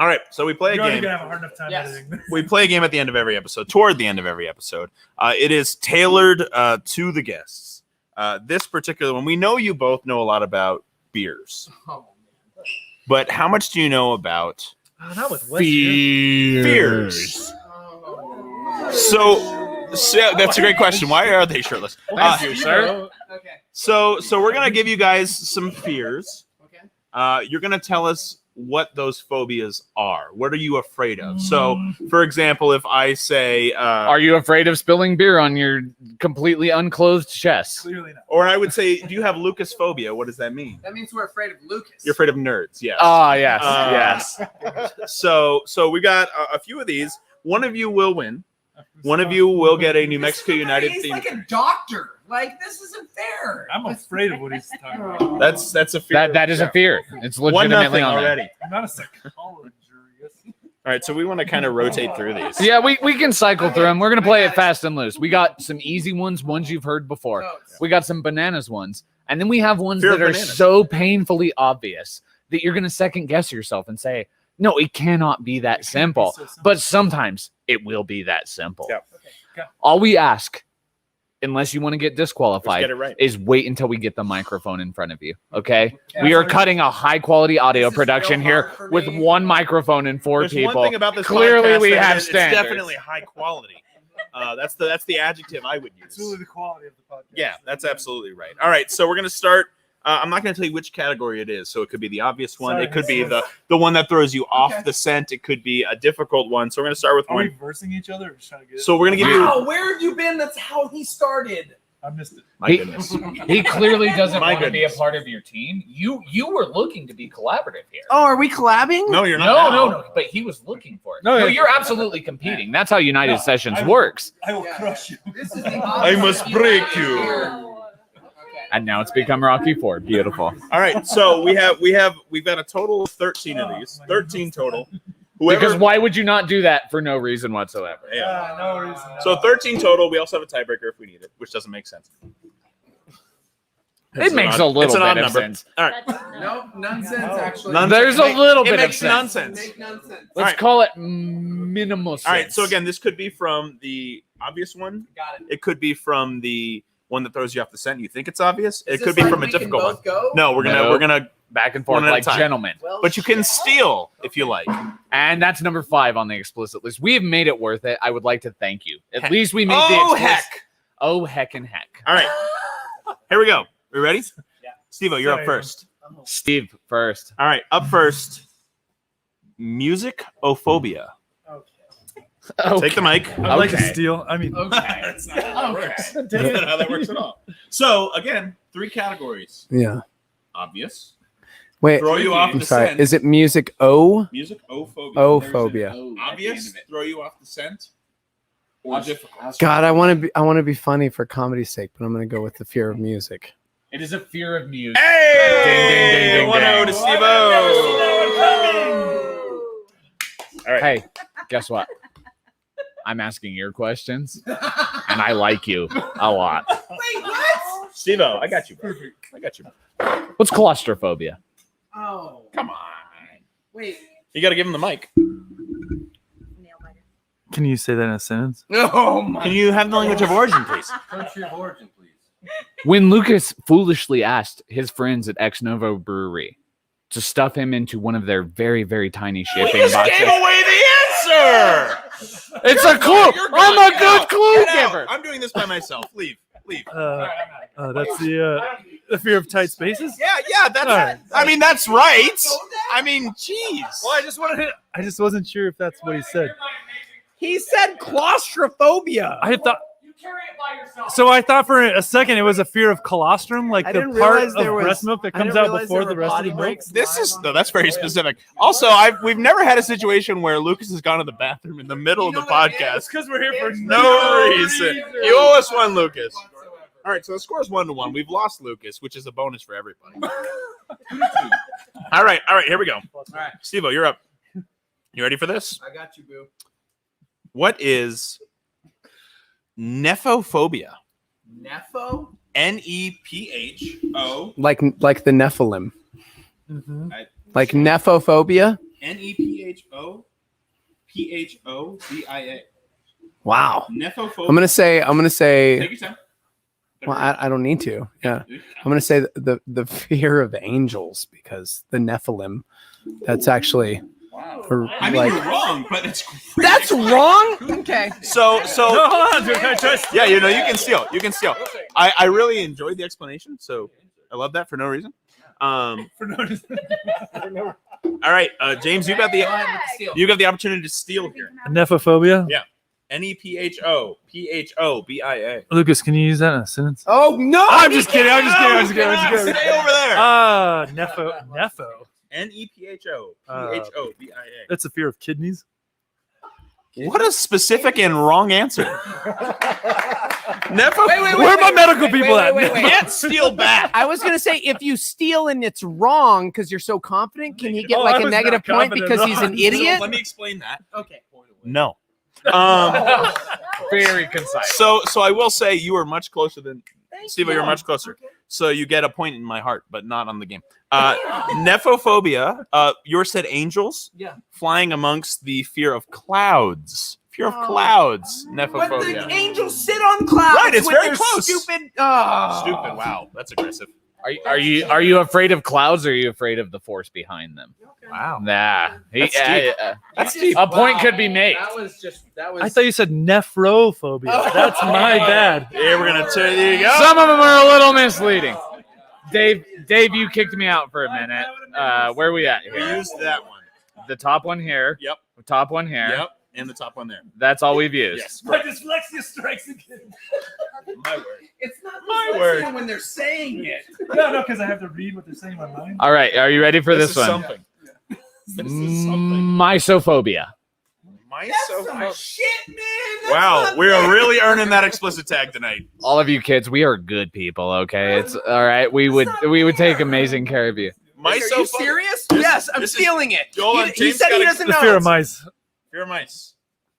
All right, so we play a You're already game. gonna have a hard enough time Yes. editing this. We play a game at the end of every episode, toward the end of every episode. It is tailored to the guests. This particular one, we know you both know a lot about beers, but how much do you know about Not with Wes here. fears? So that's a great question. Why are they shirtless? Thank you, sir. okay. So we're gonna give you guys some fears. Okay. You're gonna tell us what those phobias are. What are you afraid of? So, for example, if I say, Are you afraid of spilling beer on your completely unclothed chest? Clearly not. or I would say, do you have Lucas phobia? What does that mean? That means we're afraid of Lucas. You're afraid of nerds, yes. Ah, yes, yes. So we got a few of these. One of you will win. One of you will get a New Mexico United He's theme. like a doctor. Like, this isn't fair. I'm afraid of what he's talking about. That's a fear. That is a fear. It's 1-0 legitimately on there. already. I'm not a psychologist. All right, so we want to kind of rotate through these. Yeah, we can cycle through them. We're going to play it fast and loose. We got some easy ones you've heard before. We got some bananas ones. And then we have ones Fear of that are bananas. so painfully obvious that you're going to second guess yourself and say, no, it cannot be that simple. so simple. But sometimes it will be that simple. Yep. All we ask, unless you want to get Let's disqualified, get it right. is wait until we get the microphone in front of you. Okay? We are cutting a high quality audio This is production real here hard for with me. one microphone and 4 There's people. one thing about this Clearly podcast we that have it's standards. definitely high quality. That's the adjective I would use. It's really the quality of the podcast. Yeah, that's absolutely right. All right, so we're gonna start. I'm not going to tell you which category it is. So it could be the obvious one. Sorry, It could be this the one that throws you off the scent. It could be a difficult one. So we're going to start with Are we one. versing each other? Or just trying to get it? So we're going to give you. Wow, where have you been? That's how he started. I missed it. My goodness. He clearly doesn't My want to be a goodness. part of your team. You were looking to be collaborative here. Oh, are we collabing? No, you're No, not. no, now. no. But he was looking for it. No, No, yeah. you're absolutely competing. That's how United No, Sessions I- works. I will Yeah. crush you. This is the I must break you. Okay. And now it's become Rocky Ford. Beautiful. All right, so we've got a total of 13 of these. 13 total. Whoever. Because why would you not do that for no reason whatsoever? Yeah. No reason. So 13 total. We also have a tiebreaker if we need it, which doesn't make sense. It makes a little an odd bit of number. sense. All right. Nope, nonsense actually. Nonsense. There's a It little it bit of makes sense. nonsense. Make nonsense. All Let's right. call it minimal sense. All right. So again, this could be from the obvious one. Got it. It could be from the one that throws you off the scent. You think it's obvious. It Is could this be like from a we can difficult one. both go? No, we're gonna. back and forth One at a like time. gentlemen. Well, But you can shit. steal if you like. And that's number 5 on the explicit list. We have made it worth it. I would like to thank you. At Heck. least we made the Oh explicit. heck! Oh heck and heck. All right. Here we go. We ready? Yeah. Steve-O, you're up Sorry. first. Steve first. All right, up first. Mysophobia. Okay. Take the mic. I'd like to Okay. steal. I mean, Okay. That's not how that works. That's not how that works at all. So again, 3 categories. Yeah. Obvious. Wait. Throw you off I'm the sorry. scent. Is it music O? Mysophobia. O phobia. Obvious. Throw you off the scent. Or difficult. God, I want to be funny for comedy's sake, but I'm gonna go with the fear of music. It is a fear of music. Hey! Ding, ding, ding, ding, 1-0 to ding. Steve-O. All right. Hey, guess what? I'm asking your questions, and I like you a lot. Wait, what? Steve-O, I got you. Bro. I got you. What's claustrophobia? Oh, Come on. wait. You got to give him the mic. can you say that in a sentence? Oh my. Can you have the language of origin, please? Country of origin, please. When Lucas foolishly asked his friends at Ex-Novo Brewery to stuff him into one of their very, very tiny shipping Just boxes. gave away the answer. It's a clue. You're gone. I'm a Get good out. clue Get out. giver. I'm doing this by myself. Leave. That's the fear of tight spaces. Yeah. That's. All right. I mean, that's right. I mean, jeez. Well, I just wasn't sure if that's what he said. He said claustrophobia. I thought. So I thought for a second it was a fear of colostrum, like I the didn't part realize of there was- breast milk that I comes didn't out realize before there the were rest of potty the milk. breaks. This is no. That's very specific. Also, we've never had a situation where Lucas has gone to the bathroom in the middle of the podcast. because we're here for No reason. You owe us one, Lucas. All right, so the score is 1-1. We've lost Lucas, which is a bonus for everybody. All right, here we go. All right, Steve-O, you're up. You ready for this? I got you, boo. What is nephophobia? Nepho? Nepho. Like the Nephilim. Mhm. Like nephophobia? Nephophobia. Wow. Nephophobia. I'm gonna say. Take your time. Well, I don't need to. Yeah, I'm gonna say the fear of angels because the Nephilim. That's actually. I mean, you're wrong, but it's great. That's wrong. Okay. So. No, hold on, dude. Can I try? Yeah, you can steal. I really enjoyed the explanation, so I love that for no reason. For no reason. All right, James, you got the opportunity to steal here. Nephophobia. Yeah. NEPHOPHOBIA. Lucas, can you use that in a sentence? Oh no! I'm just kidding. I'm just kidding. Stay over there. Nepho. NEPHOPHOBIA. That's a fear of kidneys. What a specific and wrong answer. Where are my medical people at? Can't steal back. I was gonna say if you steal and it's wrong because you're so confident, can he get I like a was negative not point confident because at he's all. an idiot? So let me explain that. Okay. No. Very concise. So I will say you are much closer than Steve. You're much closer. Okay. So you get a point in my heart, but not on the game. Nephophobia. Yours said angels. Yeah. Flying amongst the fear of clouds. Fear of clouds. But Nephophobia. the angels sit on clouds. Right, it's with very their close. Stupid. Stupid. Wow, that's aggressive. Are you afraid of clouds or are you afraid of the force behind them? Wow. Nah. That's deep. A point could be made. That was. I thought you said nephrophobia. That's my bad. Yeah, we're gonna turn. There you go. Some of them are a little misleading. Dave, you kicked me out for a minute. Where are we at We here? used that one. The top one here. Yep. The top one here. Yep. And the top one there. That's all we've used. Yes. My dyslexia strikes again. My word. It's not My word. when they're saying it. No, because I have to read what they're saying in my mind. All right. Are you ready for this is one? something. This is something. Mysophobia. Mysophobia. Shit, man. Wow, we are really earning that explicit tag tonight. All of you kids, we are good people. Okay, it's all right. We would take amazing care of you. Are you serious? Yes, I'm stealing it. Hold on, He James said he gotta- doesn't The know. fear of mice. Fear of mice.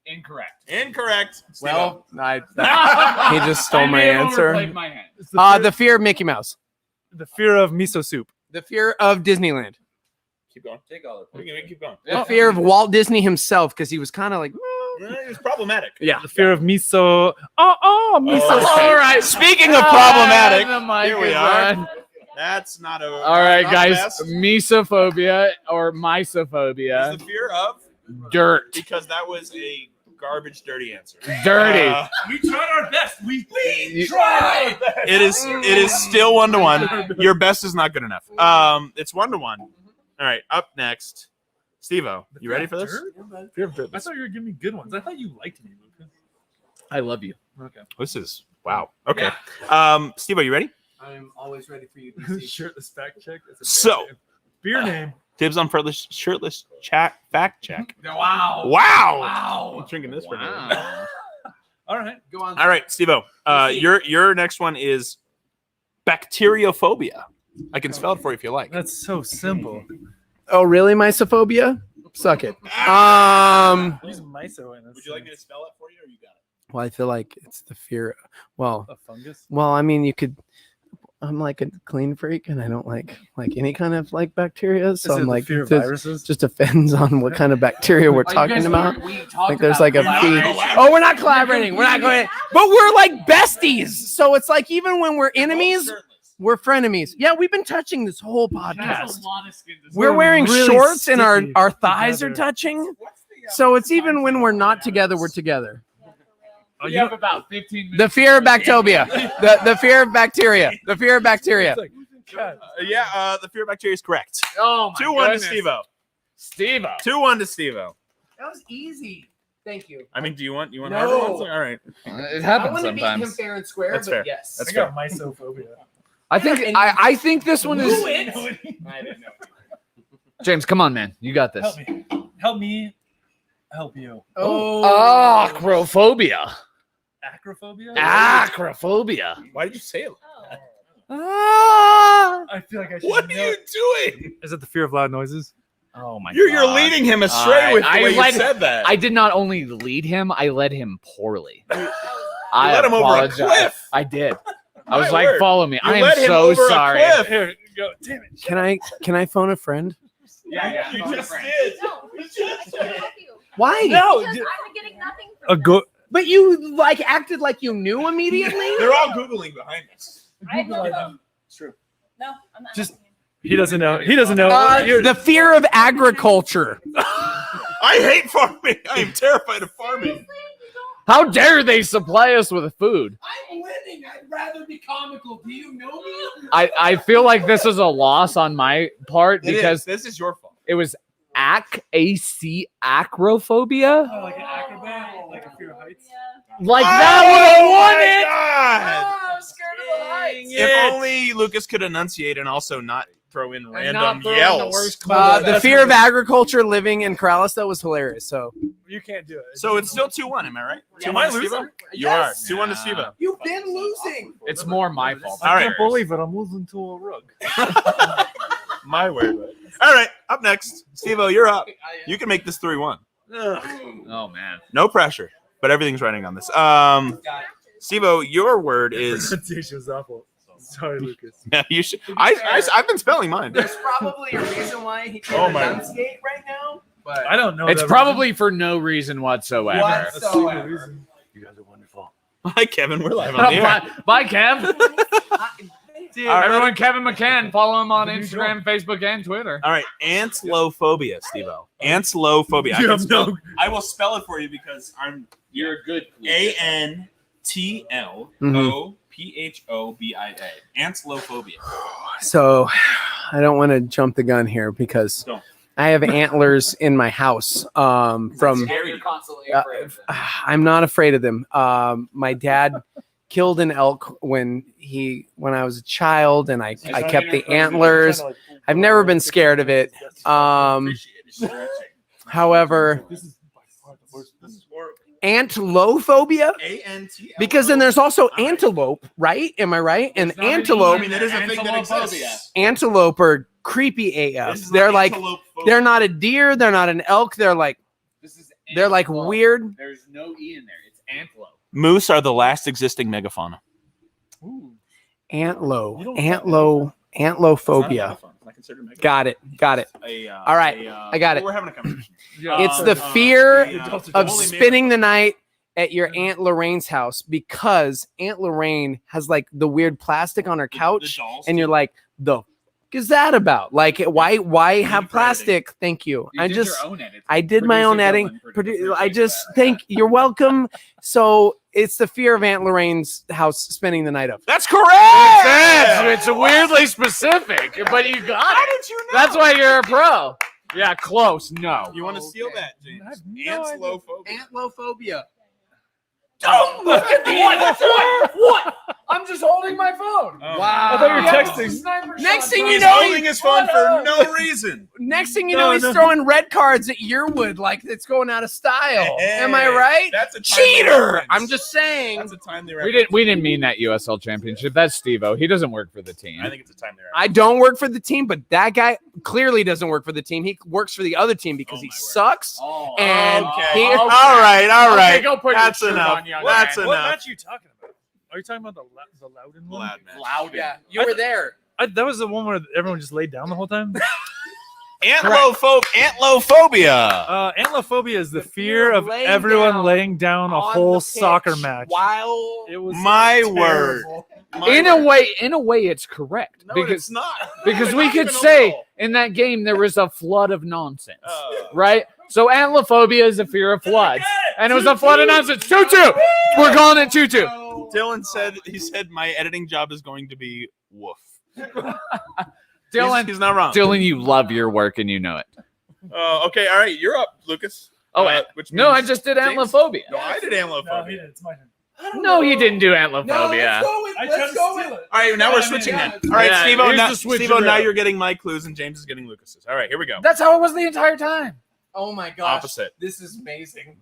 Incorrect. Incorrect. Well, he just stole my answer. It's the, The fear of Mickey Mouse. the fear of miso soup. The fear of Disneyland. Keep going. Take all of it. We can keep going. The fear of Walt Disney himself because he was kind of like. It was problematic. Yeah. The fear of miso. Miso soup. All right. Speaking of problematic, the mic here we is are. on. That's not a. All right, not guys. the best. Mysophobia or mysophobia. It's the fear of Dirt. because that was a garbage, dirty answer. Dirty. We tried our best. We tried. It is still 1-1. Your best is not good enough. It's 1-1. All right, up next, Steve-O. You ready for this? Fear of dirt. I thought you were giving me good ones. I thought you liked me, Lucas. I love you. Okay. This is wow. Okay. Steve-O, you ready? I'm always ready for you. Shirtless fact check. It's a So- beer name. Dibs on shirtless fact check. Wow. Wow. I'm drinking this for now. Wow. All right. Go on. All right, Steve-O. Your next one is bacteriophobia. I can spell it for you if you like. That's so simple. Oh, really? Mysophobia? Suck it. Use miso in this. Would you like me to spell it for you, or you got it? Well, I feel like it's the fear. A fungus? Well, I mean, you could. I'm like a clean freak, and I don't like any kind of like bacteria. So Is it I'm the like, fear of this viruses? just depends on what kind of bacteria we're talking about. Like, there's like a fee. collaborating. Oh, we're not collaborating. We're not going. But we're like besties. So it's like even when we're enemies, we're frenemies. Yeah, we've been touching this whole podcast. We're wearing really shorts, and our sticky thighs are together. touching. So it's even when we're not together, we're together. Oh, You have about 15 minutes. The fear of bactobia. The fear of bacteria. The fear of bacteria. the The fear of bacteria is correct. Oh, my 2-1 to goodness. Steve-O. Steve-O. 2-1 to Steve-O. That was easy. Thank you. I mean, do you want No. everyone's? All right. It I happens want to beat him sometimes. fair and square, That's but fair. yes. That's I got mysophobia. I think this one is. I didn't know. James, come on, man. You got this. Help me. Help me. Help you. Oh. Acrophobia. Acrophobia? Acrophobia. Why did you say it? I feel like I should What are know. you doing? Is it the fear of loud noises? Oh my You're God. leading him astray with the way you said that. I did not only lead him, I led him poorly. I led him over a apologize. cliff. I did. I was My like, word. follow me. You I led am him so over a sorry. cliff. Here you go. Damn it. Can I phone a friend? Yeah, you just did. No, we should help you. Why? No. Because I'm getting nothing A from go. But you like acted like you knew immediately. They're all Googling behind us. I know them. It's true. No, I'm not. Just- helping you. He doesn't know. He doesn't know. You're- The fear of agriculture. I hate farming. I am terrified of farming. How dare they supply us with food? I'm winning. I'd rather be comical. Do you know me? I feel like this is a loss on my part because this is your fault. it was acrophobia. Oh, like an acrobat, like a fear of heights. Like that would have won it. God. I'm scared of the heights. If only Lucas could enunciate and also not throw in random not throw in the yells. worst The fear of agriculture living in Corrales, that was hilarious. So You can't do it. So it's still 2-1, am I right? Am I 2-1 losing? Steve-O? You Yes. are. 2-1 to Steve-O. you've been losing. It's more my fault. All I right. can't believe it. I'm losing to a rug. My word. All right, up next. Steve-O, you're up. You can make this 3-1. Oh man. No pressure, but everything's writing on this. Steve-O, your word is... Pronunciation was awful. Sorry, Lucas. Yeah, you should. I've been spelling mine. There's probably a reason why he Oh can't my- enunciate right now. But I don't know. It's that probably for no reason whatsoever. What? a stupid reason. You guys are wonderful. Hi, Kevin. We're live on the air. Bye, Kev. All right. Everyone, Kevin McCann. Follow him on Did you Instagram, Facebook, and Twitter. All right, Antilophobia, Steve-O. Antilophobia. You have no- I will spell it for you because you're good. Antlophophobia. Antilophobia. So I don't want to jump the gun here because Don't. I have antlers in my house. From I'm not afraid of them. My dad killed an elk when I was a child, and I kept the antlers. I've never been scared of it. However, antilophobia, because then there's also antelope, right? Am I right? And antelope, it is a thing that exists. antelope are creepy AF. They're like, they're not a deer, they're not an elk. They're like weird. There's no E in there. It's antelope. Moose are the last existing megafauna. Antlophobia. Got it. All right, I got it. We're having a conversation. It's the fear Adults are of only spending the night at your Aunt Lorraine's house because Aunt Lorraine has like the weird plastic on her couch, dolls, and you're like, the f- is that about? Like, why have editing. plastic? Thank you. You I did just your own edit. I did my own Producer editing. Dylan, producer I just Dylan. think you're welcome. So it's the fear of Aunt Lorraine's house spending the night of. That's correct. It's weirdly specific, but you got How it. did you know? That's why you're a pro. Yeah, close. No. You want to steal that, James? Antilophobia. Antlophobia. Don't look at me. What? I'm just holding my phone. Oh. Wow. I thought you were texting. Next thing you He's know, holding his phone for no reason. Next thing you know, he's throwing red cards at Yearwood like it's going out of style. Am I Hey, right? That's a timely Cheater! reference. I'm just saying. That's a timely We reference. didn't mean that USL championship. That's Steve-O. He doesn't work for the team. I think it's a timely reference. I don't work for the team, but that guy clearly doesn't work for the team. He works for the other team because Oh, he my word. sucks. Oh, And Okay. he- All right. Okay, go put your That's shirt enough. on, young That's man. What enough. match are you talking about? Are you talking about the Loudon one? Loud match. Loud. Yeah, you were there. That was the one where everyone just laid down the whole time. Antlophobia. Antlophobia is the fear of Laying everyone down laying down a on whole the pitch soccer match. While It was My terrible. word. In a way, it's correct No, because it's not. because we Not could even a say little. in that game there was a flood of nonsense, right? So antlophobia is a fear of floods, and it was a flood of nonsense. 2-2. We're calling it 2-2. Dylan said my editing job is going to be woof. Dylan, he's not wrong. Dylan, you love your work and you know it. Okay, all right, you're up, Lucas. Oh, which no, I means- just did James? antlophobia. No, I did No, he antlophobia. did. It's my turn. No, he didn't do antlophobia. I tried to steal it. All right, now we're switching then. All right, Yeah, Steve-O, here's now, the switch Steve-O, now around. you're getting my clues and James is getting Lucas's. All right, here we go. That's how it was the entire time. Oh my gosh. Opposite. This is amazing.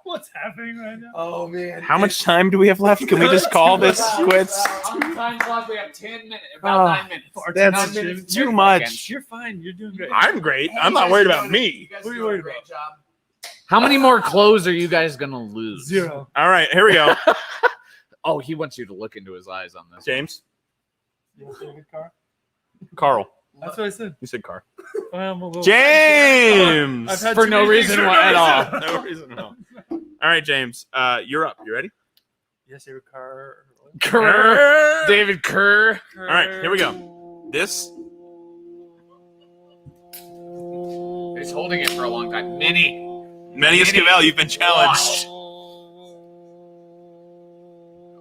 What's happening right now? Oh man. How much time do we have left? Can we just call this quits? Time clock, we have 10 minutes, Oh, 9 minutes. That's 9 minutes. too much. You're fine. You're doing great. I'm great. I'm not worried about me. What are you worried about? How many more clothes are you guys going to lose? 0. All right, here we go. Oh, he wants you to look into his eyes on this. James, You want to get a car? Carl. That's what I said. You said car. I'm a little- James. I've had For too no many reason things at all. No reason at all. All right, James. You're up. You ready? Yes, your car. Kerr. David Kerr. All right, here we go. This He's holding it for a long time. Minnie. Manny Esquivel, you've been challenged.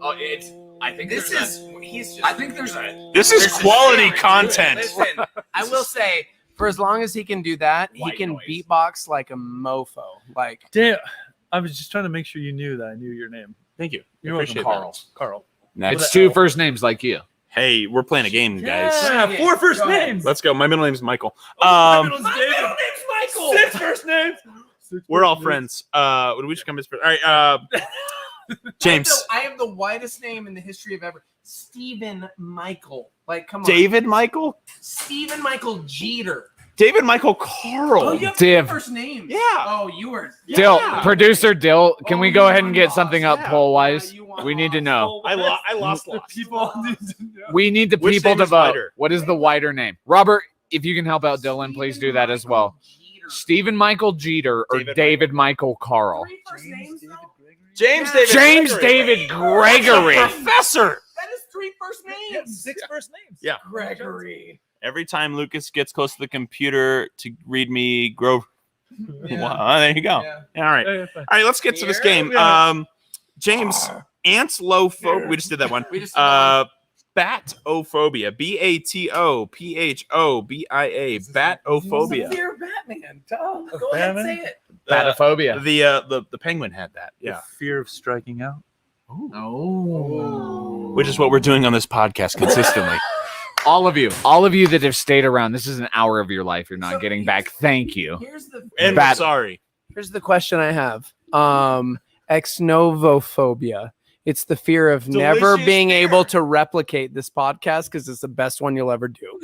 Oh, it's. I think This there's is he's just. I think there's a. This is There's a quality shame. content. Listen, I will say, for as long as he can do that, he White can noise. beatbox like a mofo. Like Damn, I was just trying to make sure you knew that I knew your name. Thank you. You're Appreciate welcome, that. Carl. Next. It's two first names like you. Hey, we're playing a game, guys. Yeah, 4 first Go ahead. names. Let's go. My middle name is Michael. My Um, middle name's Michael. 6 first names. we're all friends. We should come as friends. All right. James. I have the widest name in the history of ever. Stephen Michael. Like, come on. David Michael. Stephen Michael Jeter. David Michael Carl. Oh, you have Div. first names. Yeah. Oh, you were. Dill, Yeah. producer Dill, can Oh, we go you ahead and get lost. something up Yeah. poll wise? Yeah, you won. We need to know. I lost. The people need to know. We need the Which people name to is vote. wider? What is the wider name? Robert, if you can help out Dylan, please do that as well. Jeter. Stephen Michael Jeter or David David Michael Carl? Three first names, though? James Yeah. David. James Gregory. David Gregory. Professor. That is three first names. 6 first names. Yeah. Gregory. Every time Lucas gets close to the computer to read me, Grove. Yeah. Well, there you go. Yeah. All right. Yeah, fine. All right. Let's get to this Here? game. Yeah. James, Antlophobia. We just did that one. We just did that Bacteriophobia. Batophobia. Batophobia. Fear of Batman. Duh. Go ahead Batman? and say it. Batophobia. The penguin had that. Yeah. The fear of striking out. Oh. Which is what we're doing on this podcast consistently. All of you that have stayed around, this is an hour of your life you're not getting back. Thank you. Here's the And we're sorry. Here's the question I have. Ex-Novo phobia. It's the fear of never Delicious being fear. able to replicate this podcast because it's the best one you'll ever do.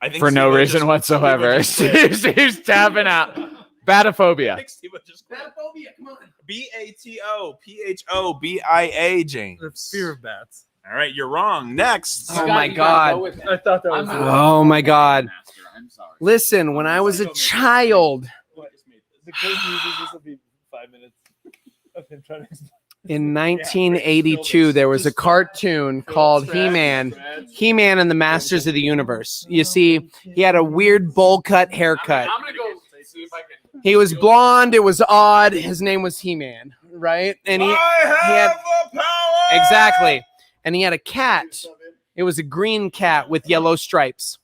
I think For no Steve-O reason just- whatsoever. Steve-O He's tapping out. Batophobia. just- Phobia, come on. Batophobia, James. The fear of bats. All right, you're wrong. Next. Oh my God. I thought that was. Oh my God. I'm sorry. Listen, when I was a child The great news is this will be 5 minutes of him trying to explain. in 1982, there was a cartoon called He-Man. He-Man and the Masters of the Universe. You see, he had a weird bowl cut haircut. I'm gonna go see if I can. He was blonde. It was odd. His name was He-Man, right? And he had the power. exactly. And he had a cat. It was a green cat with yellow stripes.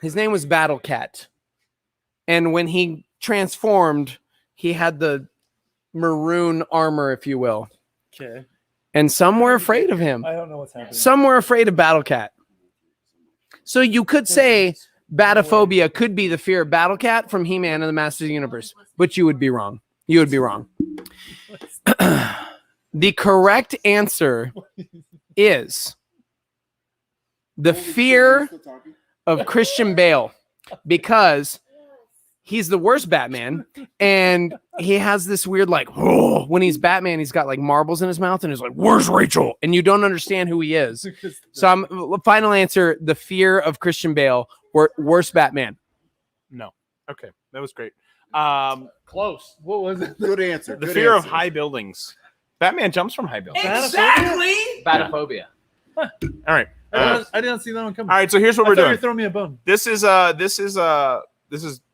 His name was Battle Cat. And when he transformed, he had the maroon armor, if you will. Okay. And some were afraid of him. I don't know what's happening. Some were afraid of Battle Cat. So you could say Batophobia could be the fear of Battle Cat from He-Man and the Masters of the Universe, but you would be wrong. You would be wrong. The correct answer is the fear of Christian Bale because he's the worst Batman and he has this weird like when he's Batman he's got like marbles in his mouth and he's like where's Rachel and you don't understand who he is. So I'm final answer the fear of Christian Bale or worst Batman. No. Okay, that was great. Close. What was it? Good answer. The good fear of answer. high buildings. Batman jumps from high buildings. Exactly. Batophobia. All right. I didn't see that one coming. All right. So here's what I we're thought you were doing. throwing me a bone. This is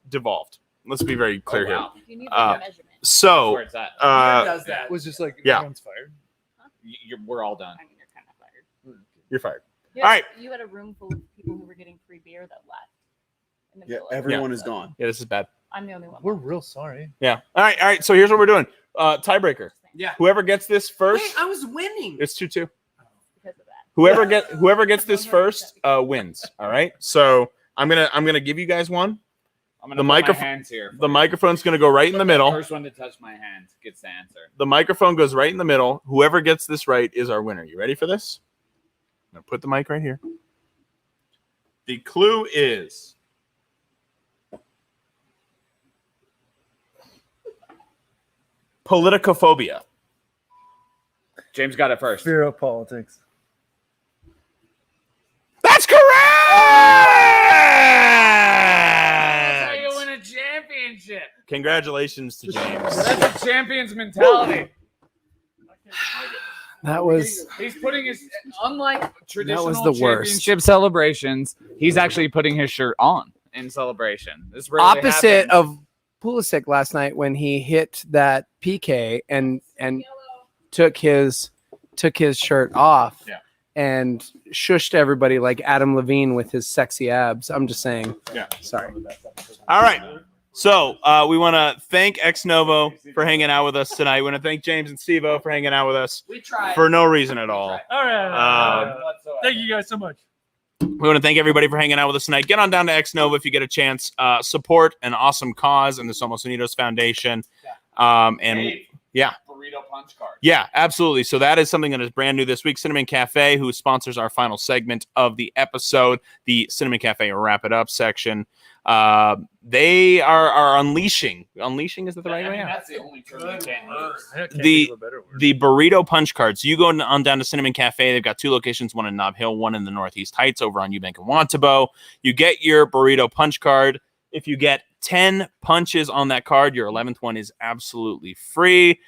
devolved. Let's be very clear here. You need Uh, a measurement. So, Where's that? does that? It was just like Yeah. everyone's fired. We're all done. I mean, you're kind of fired. you're fired. You All had, right. You had a room full of people who were getting free beer that left. In the Yeah, middle of it. everyone is gone. Yeah, this is bad. I'm the only one. We're left. real sorry. Yeah. All right. So here's what we're doing. Tiebreaker. Yeah. Whoever gets this first, Wait, I was winning. it's 2-2. Because of that. Whoever gets this first wins. All right. So I'm gonna give you guys one. I'm gonna The put my microphone- hands here. The microphone's gonna go right in the middle. First one to touch my hand gets the answer. The microphone goes right in the middle. Whoever gets this right is our winner. You ready for this? I'm gonna put the mic right here. The clue is politicophobia. James got it first. Fear of politics. That's That's how you correct. win a championship. Congratulations to James. That's a champion's mentality. That was He's putting his unlike traditional the worst. championship celebrations. He's actually putting his shirt on in celebration. This rarely opposite happens. of Pulisic last night when he hit that PK and took his took his shirt off Yeah. and shushed everybody like Adam Levine with his sexy abs. I'm just saying. Yeah. Sorry. All right. So we want to thank Ex-Novo for hanging out with us tonight. We want to thank James and Steve-O for hanging out with us We tried. for no reason at all. All right. Thank you guys so much. We want to thank everybody for hanging out with us tonight. Get on down to Ex-Novo if you get a chance. Support an awesome cause in the Somos Unidos Foundation. Yeah. Burrito punch card. Yeah, absolutely. So that is something that is brand new this week. Cinnamon Cafe, who sponsors our final segment of the episode, the Cinnamon Cafe Wrap It Up section. They are unleashing. Unleashing, is that the right way? That's the only term you can use. The burrito punch cards. You go on down to Cinnamon Cafe. They've got 2 locations, one in Nob Hill, one in the Northeast Heights over on Eubank and Wantabo. You get your burrito punch card. If you get 10 punches on that card, your 11th one is absolutely free.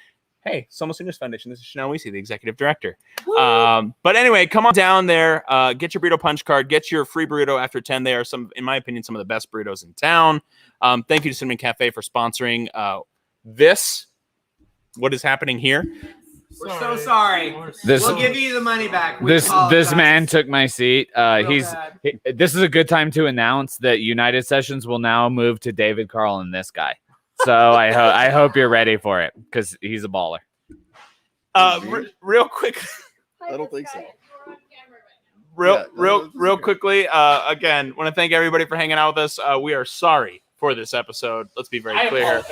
Hey, Somos Unidos Foundation. This is Chanel Weesey, the executive director. But anyway, come on down there. Get your burrito punch card. Get your free burrito after 10. They are in my opinion, some of the best burritos in town. Thank you to Cinnamon Cafe for sponsoring this. What is happening here? We're so sorry. We'll give you the money back. This man took my seat. This bad. is a good time to announce that United Sessions will now move to David Carl and this guy. So I hope you're ready for it because he's a baller. Real quick. I don't think so. Real quickly. Again, want to thank everybody for hanging out with us. We are sorry for this episode. Let's be very clear.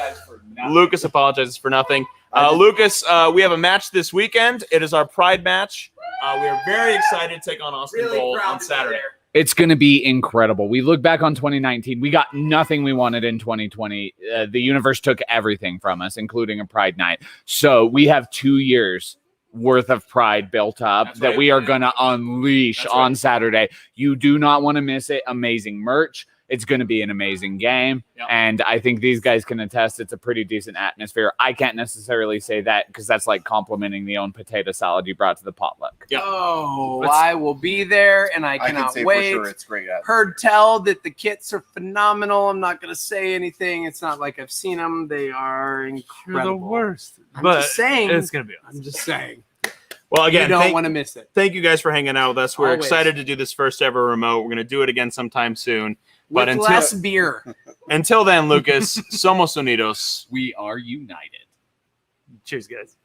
Lucas apologizes for nothing. Lucas, we have a match this weekend. It is our Pride match. We are very excited to take on Austin Bowl on Saturday. It's going to be incredible. We look back on 2019. We got nothing we wanted in 2020. The universe took everything from us, including a Pride night. So we have 2 years worth of Pride built up that we are going to unleash on Saturday. You do not want to miss it. Amazing merch. It's going to be an amazing game. Yep. And I think these guys can attest it's a pretty decent atmosphere. I can't necessarily say that because that's like complimenting the own potato salad you brought to the potluck. Yep. Oh, I will be there, and I I cannot can say wait. for sure it's great. Heard tell that the kits are phenomenal. I'm not going to say anything. It's not like I've seen them. They are incredible. You're the worst. I'm but just saying. It's going to be awesome. I'm just saying. Well, again, You don't want to miss it. thank you guys for hanging out with us. We're Always. excited to do this first ever remote. We're going to do it again sometime soon. With But less beer. until then, Lucas, Somos Unidos. We are united. Cheers, guys.